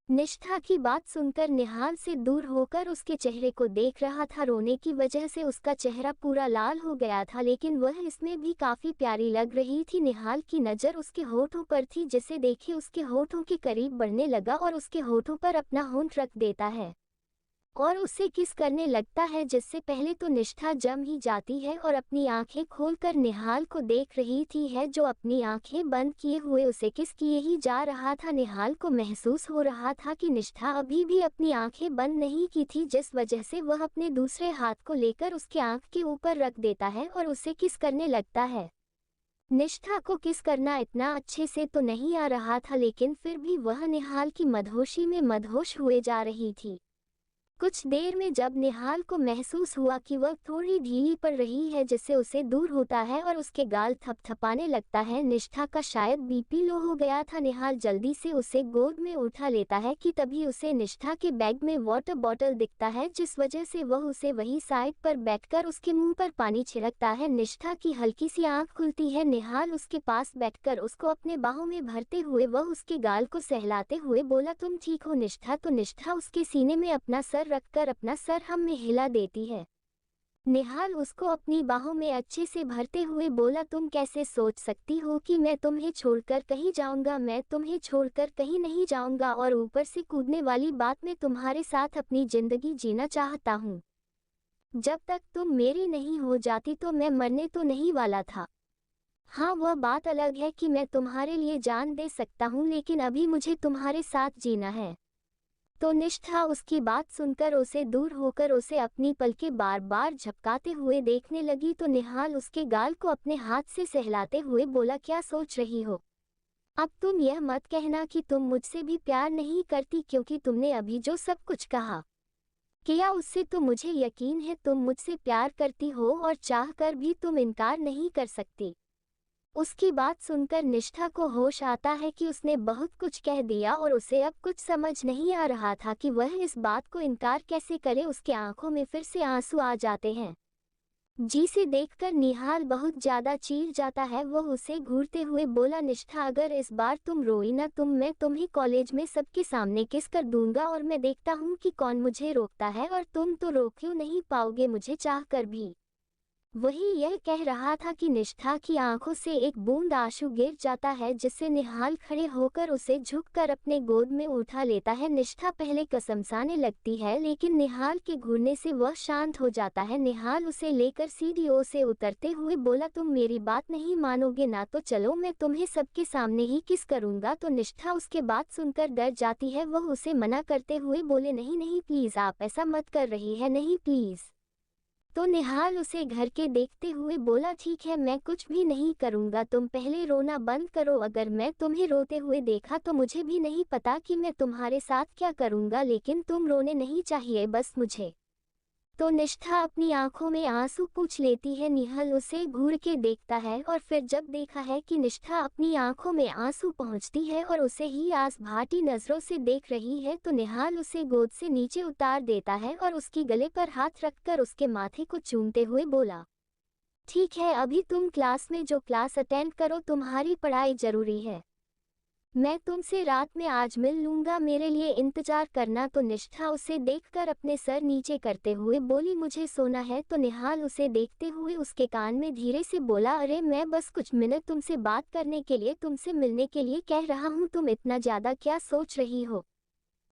निष्ठा की बात सुनकर निहाल से दूर होकर उसके चेहरे को देख रहा था। रोने की वजह से उसका चेहरा पूरा लाल हो गया था, लेकिन वह इसमें भी काफी प्यारी लग रही थी। निहाल की नजर उसके होठों पर थी, जिसे देखे उसके होठों के करीब बढ़ने लगा और उसके होठों पर अपना होंठ रख देता है और उसे किस करने लगता है, जिससे पहले तो निष्ठा जम ही जाती है और अपनी आंखें खोलकर निहाल को देख रही थी है, जो अपनी आंखें बंद किए हुए उसे किस किए ही जा रहा था। निहाल को महसूस हो रहा था कि निष्ठा अभी भी अपनी आंखें बंद नहीं की थी, जिस वजह से वह अपने दूसरे हाथ को लेकर उसके आंख के ऊपर रख देता है और उसे किस करने लगता है। निष्ठा को किस करना इतना अच्छे से तो नहीं आ रहा था, लेकिन फिर भी वह निहाल की मदहोशी में मदहोश हुए जा रही थी। कुछ देर में जब निहाल को महसूस हुआ कि वह थोड़ी ढीली पड़ रही है जिससे उसे दूर होता है और उसके गाल थपथपाने लगता है, निष्ठा का शायद बीपी लो हो गया था। निहाल जल्दी से उसे गोद में उठा लेता है कि तभी उसे निष्ठा के बैग में वाटर बॉटल दिखता है, जिस वजह से वह उसे वही साइड पर बैठकर उसके मुंह पर पानी छिड़कता है। निष्ठा की हल्की सी आंख खुलती है। निहाल उसके पास बैठकर उसको अपने बाहों में भरते हुए वह उसके गाल को सहलाते हुए बोला, तुम ठीक हो निष्ठा? तो निष्ठा उसके सीने में अपना सर रखकर अपना सर हम में हिला देती है। निहाल उसको अपनी बाहों में अच्छे से भरते हुए बोला, तुम कैसे सोच सकती हो कि मैं तुम्हें छोड़कर कहीं जाऊंगा? मैं तुम्हें छोड़कर कहीं नहीं जाऊंगा, और ऊपर से कूदने वाली बात, मैं तुम्हारे साथ अपनी जिंदगी जीना चाहता हूँ। जब तक तुम मेरी नहीं हो जाती तो मैं मरने तो नहीं वाला था। हाँ, वह बात अलग है कि मैं तुम्हारे लिए जान दे सकता हूँ, लेकिन अभी मुझे तुम्हारे साथ जीना है। तो निष्ठा उसकी बात सुनकर उसे दूर होकर उसे अपनी पलकें बार बार झपकाते हुए देखने लगी। तो निहाल उसके गाल को अपने हाथ से सहलाते हुए बोला, क्या सोच रही हो? अब तुम यह मत कहना कि तुम मुझसे भी प्यार नहीं करती, क्योंकि तुमने अभी जो सब कुछ कहा किया उससे तो मुझे यकीन है तुम मुझसे प्यार करती हो, और चाह कर भी तुम इनकार नहीं कर सकती। उसकी बात सुनकर निष्ठा को होश आता है कि उसने बहुत कुछ कह दिया और उसे अब कुछ समझ नहीं आ रहा था कि वह इस बात को इनकार कैसे करे। उसके आंखों में फिर से आंसू आ जाते हैं, जिसे देखकर निहाल बहुत ज्यादा चीर जाता है। वह उसे घूरते हुए बोला, निष्ठा अगर इस बार तुम रोई ना मैं तुम्हें कॉलेज में सबके सामने किस कर दूंगा, और मैं देखता हूँ कि कौन मुझे रोकता है, और तुम तो रोक क्यों नहीं पाओगे मुझे चाह कर भी। वही यह कह रहा था कि निष्ठा की आंखों से एक बूंद आंसू गिर जाता है, जिससे निहाल खड़े होकर उसे झुककर अपने गोद में उठा लेता है। निष्ठा पहले कसमसाने लगती है, लेकिन निहाल के घूरने से वह शांत हो जाता है। निहाल उसे लेकर सीढ़ियों से उतरते हुए बोला, तुम मेरी बात नहीं मानोगे ना, तो चलो मैं तुम्हें सबके सामने ही किस करूंगा। तो निष्ठा उसके बात सुनकर डर जाती है। वह उसे मना करते हुए बोले, नहीं नहीं प्लीज, आप ऐसा मत कर रही है, नहीं प्लीज। तो निहाल उसे घर के देखते हुए बोला, ठीक है मैं कुछ भी नहीं करूंगा, तुम पहले रोना बंद करो। अगर मैं तुम्हें रोते हुए देखा तो मुझे भी नहीं पता कि मैं तुम्हारे साथ क्या करूंगा, लेकिन तुम रोने नहीं चाहिए बस मुझे। तो निष्ठा अपनी आंखों में आंसू पोंछ लेती है। निहाल उसे घूर के देखता है, और फिर जब देखा है कि निष्ठा अपनी आंखों में आंसू पहुंचती है और उसे ही आस भाटी नजरों से देख रही है, तो निहाल उसे गोद से नीचे उतार देता है और उसकी गले पर हाथ रखकर उसके माथे को चूमते हुए बोला, ठीक है अभी तुम क्लास में जो क्लास अटेंड करो, तुम्हारी पढ़ाई जरूरी है। मैं तुमसे रात में आज मिल लूंगा, मेरे लिए इंतजार करना। तो निष्ठा उसे देखकर अपने सर नीचे करते हुए बोली, मुझे सोना है। तो निहाल उसे देखते हुए उसके कान में धीरे से बोला, अरे मैं बस कुछ मिनट तुमसे बात करने के लिए, तुमसे मिलने के लिए कह रहा हूँ, तुम इतना ज्यादा क्या सोच रही हो?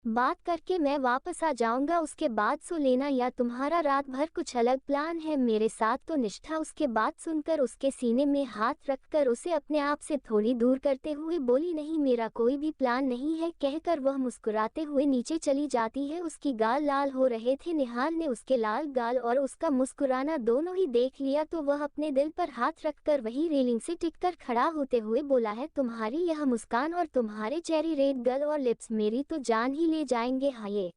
बात करके मैं वापस आ जाऊंगा, उसके बाद सो लेना, या तुम्हारा रात भर कुछ अलग प्लान है मेरे साथ? तो निष्ठा उसके बात सुनकर उसके सीने में हाथ रखकर उसे अपने आप से थोड़ी दूर करते हुए बोली, नहीं मेरा कोई भी प्लान नहीं है, कहकर वह मुस्कुराते हुए नीचे चली जाती है। उसकी गाल लाल हो रहे थे। निहाल ने उसके लाल गाल और उसका मुस्कुराना दोनों ही देख लिया, तो वह अपने दिल पर हाथ रखकर वही रेलिंग से टिककर खड़ा होते हुए बोला है, तुम्हारी यह मुस्कान और तुम्हारे चेरी रेड गल और लिप्स मेरी तो जान ही ले जाएंगे। हाँ ये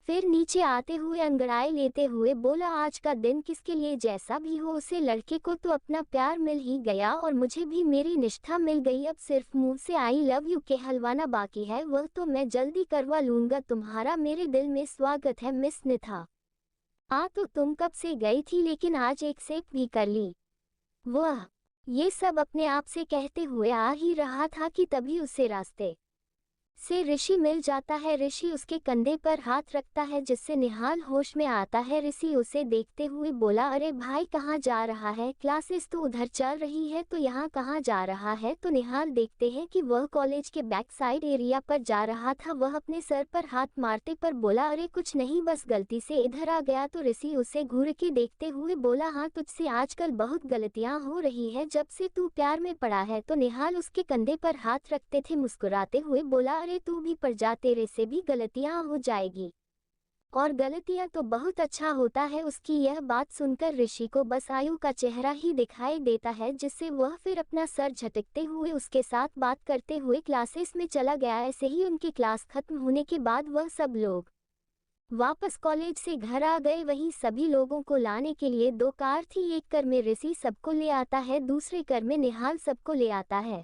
फिर नीचे आते हुए अंगड़ाई लेते हुए बोला, आज का दिन किसके लिए जैसा भी हो, उसे लड़के को तो अपना प्यार मिल ही गया और मुझे भी मेरी निष्ठा मिल गई। अब सिर्फ मुंह से आई लव यू के हलवाना बाकी है, वह तो मैं जल्दी करवा लूंगा। तुम्हारा मेरे दिल में स्वागत है मिस निथा। तो तुम कब से गई थी, लेकिन आज एक्सेप्ट भी कर ली। वह ये सब अपने आप से कहते हुए आ ही रहा था कि तभी उसे रास्ते से ऋषि मिल जाता है। ऋषि उसके कंधे पर हाथ रखता है, जिससे निहाल होश में आता है। ऋषि उसे देखते हुए बोला, अरे भाई कहाँ जा रहा है? क्लासेस तो उधर चल रही है, तो यहाँ कहाँ जा रहा है? तो निहाल देखते हैं कि वह कॉलेज के बैक साइड एरिया पर जा रहा था। वह अपने सर पर हाथ मारते पर बोला, अरे कुछ नहीं, बस गलती से इधर आ गया। तो ऋषि उसे घूर के देखते हुए बोला, हाँ तुझसे आजकल बहुत गलतियाँ हो रही है जब से तू प्यार में पड़ा है। तो निहाल उसके कंधे पर हाथ रखते थे मुस्कुराते हुए बोला, अरे तू भी पड़ जा, तेरे से भी गलतियां हो जाएगी, और गलतियां तो बहुत अच्छा होता है। उसकी यह बात सुनकर ऋषि को बस आयु का चेहरा ही दिखाई देता है, जिससे वह फिर अपना सर झटकते हुए उसके साथ बात करते हुए क्लासेस में चला गया। ऐसे ही उनकी क्लास खत्म होने के बाद वह सब लोग वापस कॉलेज से घर आ गए। वहीं सभी लोगों को लाने के लिए 2 कार थी। एक कार में ऋषि सबको ले आता है, दूसरे कार में निहाल सबको ले आता है।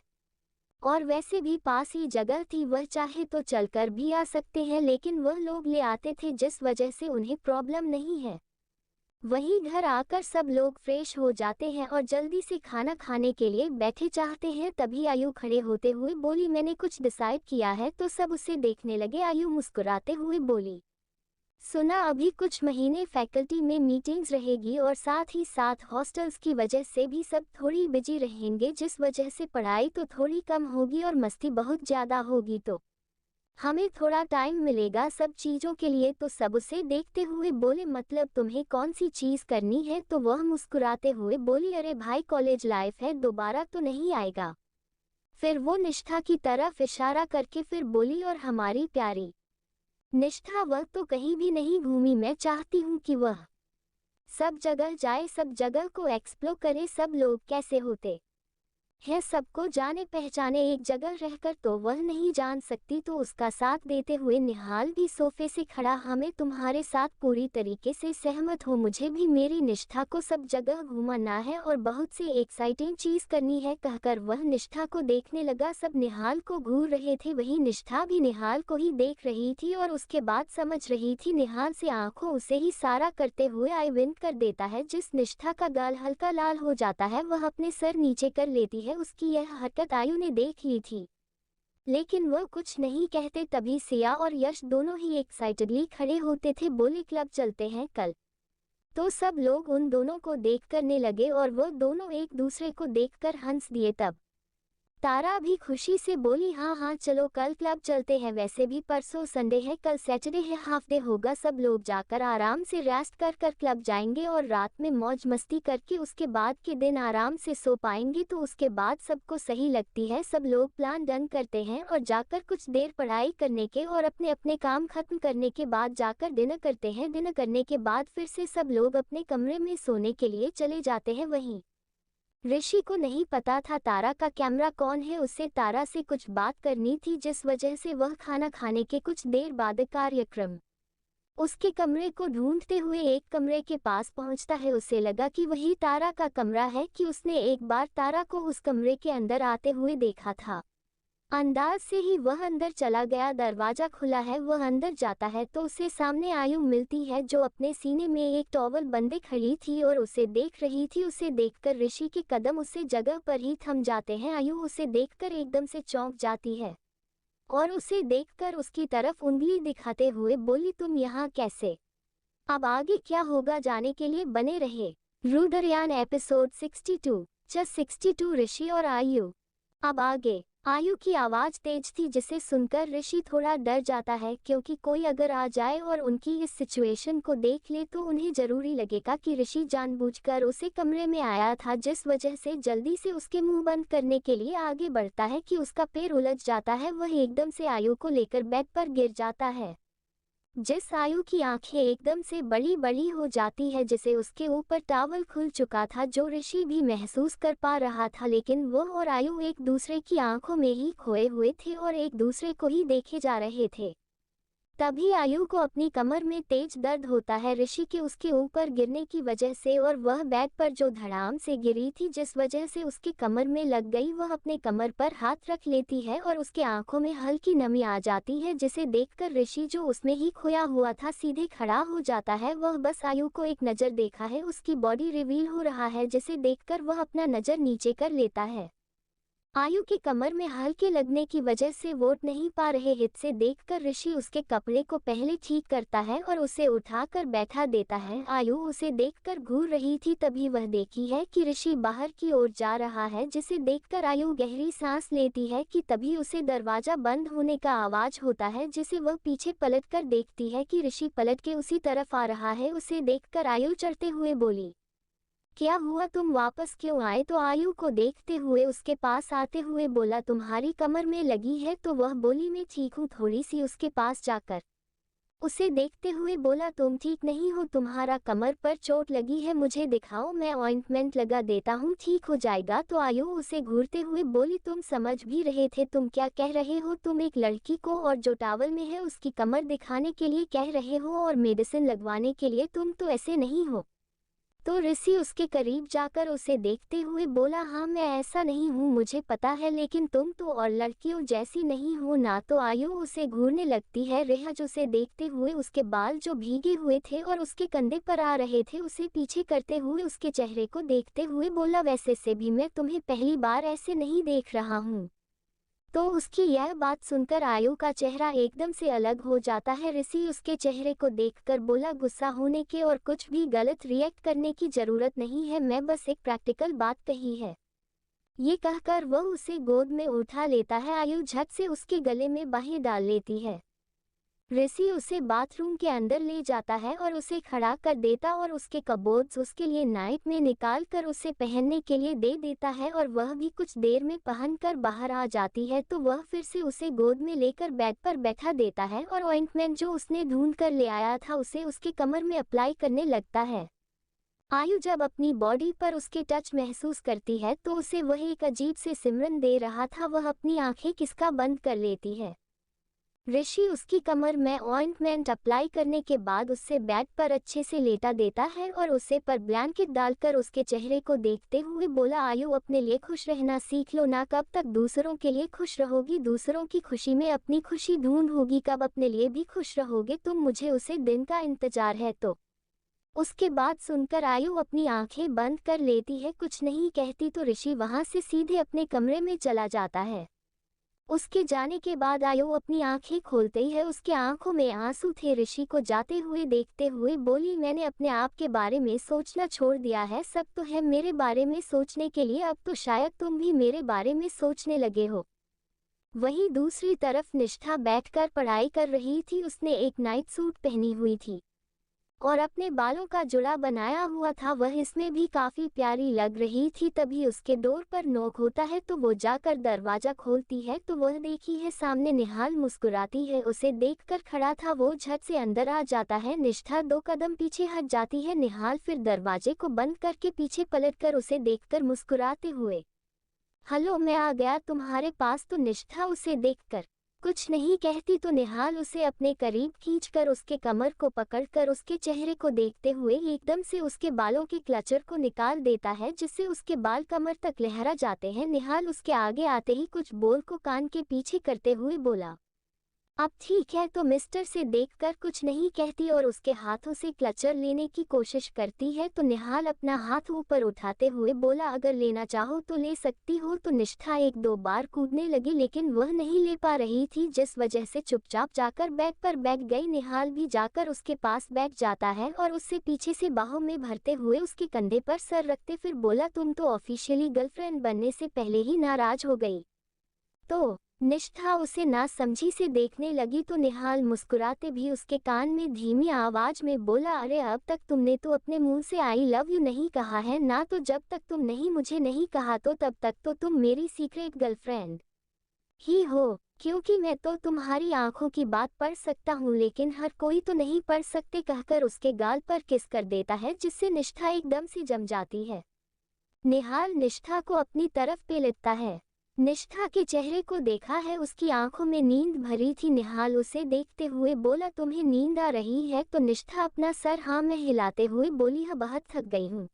और वैसे भी पास ही जगह थी, वह चाहे तो चलकर भी आ सकते हैं, लेकिन वह लोग ले आते थे जिस वजह से उन्हें प्रॉब्लम नहीं है। वहीं घर आकर सब लोग फ्रेश हो जाते हैं और जल्दी से खाना खाने के लिए बैठे चाहते हैं। तभी आयु खड़े होते हुए बोली, मैंने कुछ डिसाइड किया है। तो सब उसे देखने लगे। आयु मुस्कुराते हुए बोली, सुना, अभी कुछ महीने फैकल्टी में मीटिंग्स रहेगी और साथ ही साथ हॉस्टल्स की वजह से भी सब थोड़ी बिजी रहेंगे, जिस वजह से पढ़ाई तो थोड़ी कम होगी और मस्ती बहुत ज़्यादा होगी। तो हमें थोड़ा टाइम मिलेगा सब चीज़ों के लिए। तो सब उसे देखते हुए बोले, मतलब तुम्हें कौन सी चीज़ करनी है? तो वह मुस्कुराते हुए बोली, अरे भाई, कॉलेज लाइफ है, दोबारा तो नहीं आएगा। फिर वो निष्ठा की तरफ इशारा करके फिर बोली, और हमारी प्यारी निष्ठा, वह तो कहीं भी नहीं घूमी। मैं चाहती हूँ कि वह सब जगह जाए, सब जगह को एक्सप्लोर करे। सब लोग कैसे होते है सबको जाने पहचाने, एक जगह रहकर तो वह नहीं जान सकती। तो उसका साथ देते हुए निहाल भी सोफे से खड़ा, हमें तुम्हारे साथ पूरी तरीके से सहमत हो। मुझे भी मेरी निष्ठा को सब जगह घुमाना है और बहुत सी एक्साइटिंग चीज करनी है, कहकर वह निष्ठा को देखने लगा। सब निहाल को घूर रहे थे, वही निष्ठा भी निहाल को ही देख रही थी और उसके बाद समझ रही थी निहाल से आंखों उसे ही सारा करते हुए आई विंक कर देता है। जिस निष्ठा का गाल हल्का लाल हो जाता है, वह अपने सर नीचे कर लेती है। उसकी यह हरकत आयु ने देख ली थी, लेकिन वह कुछ नहीं कहते। तभी सिया और यश दोनों ही एक्साइटेडली खड़े होते थे, बोले, क्लब चलते हैं कल। तो सब लोग उन दोनों को देख करने लगे और वह दोनों एक दूसरे को देखकर हंस दिए। तब तारा भी खुशी से बोली, हाँ हाँ चलो कल क्लब चलते हैं, वैसे भी परसों संडे है, कल सैटरडे है, हाफ डे होगा। सब लोग जाकर आराम से रेस्ट कर कर क्लब जाएंगे और रात में मौज मस्ती करके उसके बाद के दिन आराम से सो पाएंगे। तो उसके बाद सबको सही लगती है। सब लोग प्लान डन करते हैं और जाकर कुछ देर पढ़ाई करने के और अपने अपने काम खत्म करने के बाद जाकर डिनर करते हैं। डिनर करने के बाद फिर से सब लोग अपने कमरे में सोने के लिए चले जाते हैं। वहीं ऋषि को नहीं पता था तारा का कैमरा कौन है। उससे तारा से कुछ बात करनी थी, जिस वजह से वह खाना खाने के कुछ देर बाद कार्यक्रम उसके कमरे को ढूंढते हुए एक कमरे के पास पहुंचता है। उसे लगा कि वही तारा का कमरा है, कि उसने एक बार तारा को उस कमरे के अंदर आते हुए देखा था। अंदाज से ही वह अंदर चला गया। दरवाजा खुला है, वह अंदर जाता है तो उसे सामने आयु मिलती है, जो अपने सीने में एक टॉवल बंधे खड़ी थी और उसे देख रही थी। उसे देखकर ऋषि के कदम उसे जगह पर ही थम जाते हैं। आयु उसे देखकर एकदम से चौंक जाती है और उसे देखकर उसकी तरफ उंगली दिखाते हुए बोली, तुम यहाँ कैसे? अब आगे क्या होगा जानने के लिए बने रहे रुद्रयान एपिसोड 62 62 ऋषि और आयु। अब आगे। आयु की आवाज तेज थी, जिसे सुनकर ऋषि थोड़ा डर जाता है, क्योंकि कोई अगर आ जाए और उनकी इस सिचुएशन को देख ले तो उन्हें जरूरी लगेगा कि ऋषि जानबूझकर उसे कमरे में आया था, जिस वजह से जल्दी से उसके मुंह बंद करने के लिए आगे बढ़ता है कि उसका पैर उलझ जाता है। वह एकदम से आयु को लेकर बेड पर गिर जाता है, जिस आयु की आंखें एकदम से बड़ी बड़ी हो जाती है, जिसे उसके ऊपर टॉवल खुल चुका था, जो ऋषि भी महसूस कर पा रहा था। लेकिन वह और आयु एक दूसरे की आंखों में ही खोए हुए थे और एक दूसरे को ही देखे जा रहे थे। तभी आयु को अपनी कमर में तेज दर्द होता है ऋषि के उसके ऊपर गिरने की वजह से, और वह बेड पर जो धड़ाम से गिरी थी, जिस वजह से उसके कमर में लग गई। वह अपने कमर पर हाथ रख लेती है और उसके आंखों में हल्की नमी आ जाती है, जिसे देखकर ऋषि, जो उसमें ही खोया हुआ था, सीधे खड़ा हो जाता है। वह बस आयु को एक नज़र देखा है, उसकी बॉडी रिवील हो रहा है, जिसे देखकर वह अपना नज़र नीचे कर लेता है। आयु के कमर में हल्के लगने की वजह से वोट नहीं पा रहे हित से देखकर ऋषि उसके कपड़े को पहले ठीक करता है और उसे उठाकर बैठा देता है। आयु उसे देखकर घूर रही थी, तभी वह देखी है कि ऋषि बाहर की ओर जा रहा है, जिसे देखकर आयु गहरी सांस लेती है कि तभी उसे दरवाजा बंद होने का आवाज होता है, जिसे वह पीछे पलटकर देखती है कि ऋषि पलट के उसी तरफ आ रहा है। उसे देखकर आयु चढ़ते हुए बोली, क्या हुआ, तुम वापस क्यों आए? तो आयु को देखते हुए उसके पास आते हुए बोला, तुम्हारी कमर में लगी है? तो वह बोली, मैं ठीक हूँ थोड़ी सी। उसके पास जाकर उसे देखते हुए बोला तुम ठीक नहीं हो, तुम्हारा कमर पर चोट लगी है, मुझे दिखाओ, मैं ऑइंटमेंट लगा देता हूँ, ठीक हो जाएगा। तो आयु उसे घूरते हुए बोली तुम समझ भी रहे थे, तुम क्या कह रहे हो? तुम एक लड़की को और जो टावल में है उसकी कमर दिखाने के लिए कह रहे हो और मेडिसिन लगवाने के लिए? तुम तो ऐसे नहीं हो। तो ऋषि उसके करीब जाकर उसे देखते हुए बोला हाँ मैं ऐसा नहीं हूँ, मुझे पता है, लेकिन तुम तो और लड़कियों जैसी नहीं हो ना। तो आयु उसे घूरने लगती है। रेहज उसे देखते हुए उसके बाल जो भीगे हुए थे और उसके कंधे पर आ रहे थे उसे पीछे करते हुए उसके चेहरे को देखते हुए बोला वैसे से भी मैं तुम्हें पहली बार ऐसे नहीं देख रहा हूँ। तो उसकी यह बात सुनकर आयु का चेहरा एकदम से अलग हो जाता है। ऋषि उसके चेहरे को देखकर बोला गुस्सा होने के और कुछ भी गलत रिएक्ट करने की जरूरत नहीं है, मैं बस एक प्रैक्टिकल बात कही है। ये कहकर वह उसे गोद में उठा लेता है। आयु झट से उसके गले में बाहें डाल लेती है। ऋषि उसे बाथरूम के अंदर ले जाता है और उसे खड़ा कर देता और उसके कबोर्ड्स उसके लिए नाइट में निकाल कर उसे पहनने के लिए दे देता है और वह भी कुछ देर में पहनकर बाहर आ जाती है। तो वह फिर से उसे गोद में लेकर बेड पर बैठा देता है और ऑइंटमेंट जो उसने ढूंढ कर ले आया था उसे उसके कमर में अप्लाई करने लगता है। आयु जब अपनी बॉडी पर उसके टच महसूस करती है तो उसे वह एक अजीब से सिमरन दे रहा था। वह अपनी आंखें किसका बंद कर लेती है। ऋषि उसकी कमर में ऑइंटमेंट अप्लाई करने के बाद उससे बेड पर अच्छे से लेटा देता है और उसे पर ब्लैंकेट डालकर उसके चेहरे को देखते हुए बोला आयु अपने लिए खुश रहना सीख लो ना, कब तक दूसरों के लिए खुश रहोगी? दूसरों की खुशी में अपनी खुशी ढूंढोगी, कब अपने लिए भी खुश रहोगे तुम? मुझे उसे दिन का इंतजार है। तो उसके बाद सुनकर आयु अपनी आंखें बंद कर लेती है, कुछ नहीं कहती। तो ऋषि वहां से सीधे अपने कमरे में चला जाता है। उसके जाने के बाद आयु अपनी आंखें खोलते ही है, उसके आंखों में आंसू थे। ऋषि को जाते हुए देखते हुए बोली मैंने अपने आप के बारे में सोचना छोड़ दिया है, सब तो है मेरे बारे में सोचने के लिए, अब तो शायद तुम भी मेरे बारे में सोचने लगे हो। वहीं दूसरी तरफ निष्ठा बैठकर पढ़ाई कर रही थी। उसने एक नाइट सूट पहनी हुई थी और अपने बालों का जुड़ा बनाया हुआ था, वह इसमें भी काफी प्यारी लग रही थी। तभी उसके डोर पर नॉक होता है तो वो जाकर दरवाजा खोलती है तो वह देखी है सामने निहाल मुस्कुराती है। उसे देखकर खड़ा था वो झट से अंदर आ जाता है। निष्ठा 2 कदम पीछे हट जाती है। निहाल फिर दरवाजे को बंद करके पीछे पलटकर उसे देखकर मुस्कुराते हुए हेलो मैं आ गया तुम्हारे पास। तो निष्ठा उसे देखकर कुछ नहीं कहती तो निहाल उसे अपने करीब खींचकर उसके कमर को पकड़कर उसके चेहरे को देखते हुए एकदम से उसके बालों के क्लचर को निकाल देता है जिससे उसके बाल कमर तक लहरा जाते हैं। निहाल उसके आगे आते ही कुछ बोल को कान के पीछे करते हुए बोला अब ठीक है। तो मिस्टर से देखकर कुछ नहीं कहती और उसके हाथों से क्लचर लेने की कोशिश करती है। तो निहाल अपना हाथ ऊपर उठाते हुए बोला अगर लेना चाहो तो ले सकती हो। तो निष्ठा 1-2 बार कूदने लगी लेकिन वह नहीं ले पा रही थी, जिस वजह से चुपचाप जाकर बेड पर बैठ गई। निहाल भी जाकर उसके पास बैठ जाता है और उससे पीछे से बाहों में भरते हुए उसके कंधे पर सर रखते फिर बोला तुम तो ऑफिशियली गर्लफ्रेंड बनने से पहले ही नाराज हो गई। तो निष्ठा उसे ना समझी से देखने लगी तो निहाल मुस्कुराते भी उसके कान में धीमी आवाज में बोला अरे अब तक तुमने तो अपने मुंह से आई लव यू नहीं कहा है ना, तो जब तक तुम नहीं मुझे नहीं कहा तो तब तक तो तुम मेरी सीक्रेट गर्लफ्रेंड ही हो, क्योंकि मैं तो तुम्हारी आंखों की बात पढ़ सकता हूँ लेकिन हर कोई तो नहीं पढ़ सकते, कहकर उसके गाल पर किस कर देता है जिससे निष्ठा एकदम से जम जाती है। निहाल निष्ठा को अपनी तरफ पेलता है। निष्ठा के चेहरे को देखा है, उसकी आंखों में नींद भरी थी। निहाल उसे देखते हुए बोला तुम्हें नींद आ रही है? तो निष्ठा अपना सर हाँ में हिलाते हुए बोली हाँ बहुत थक गई हूँ।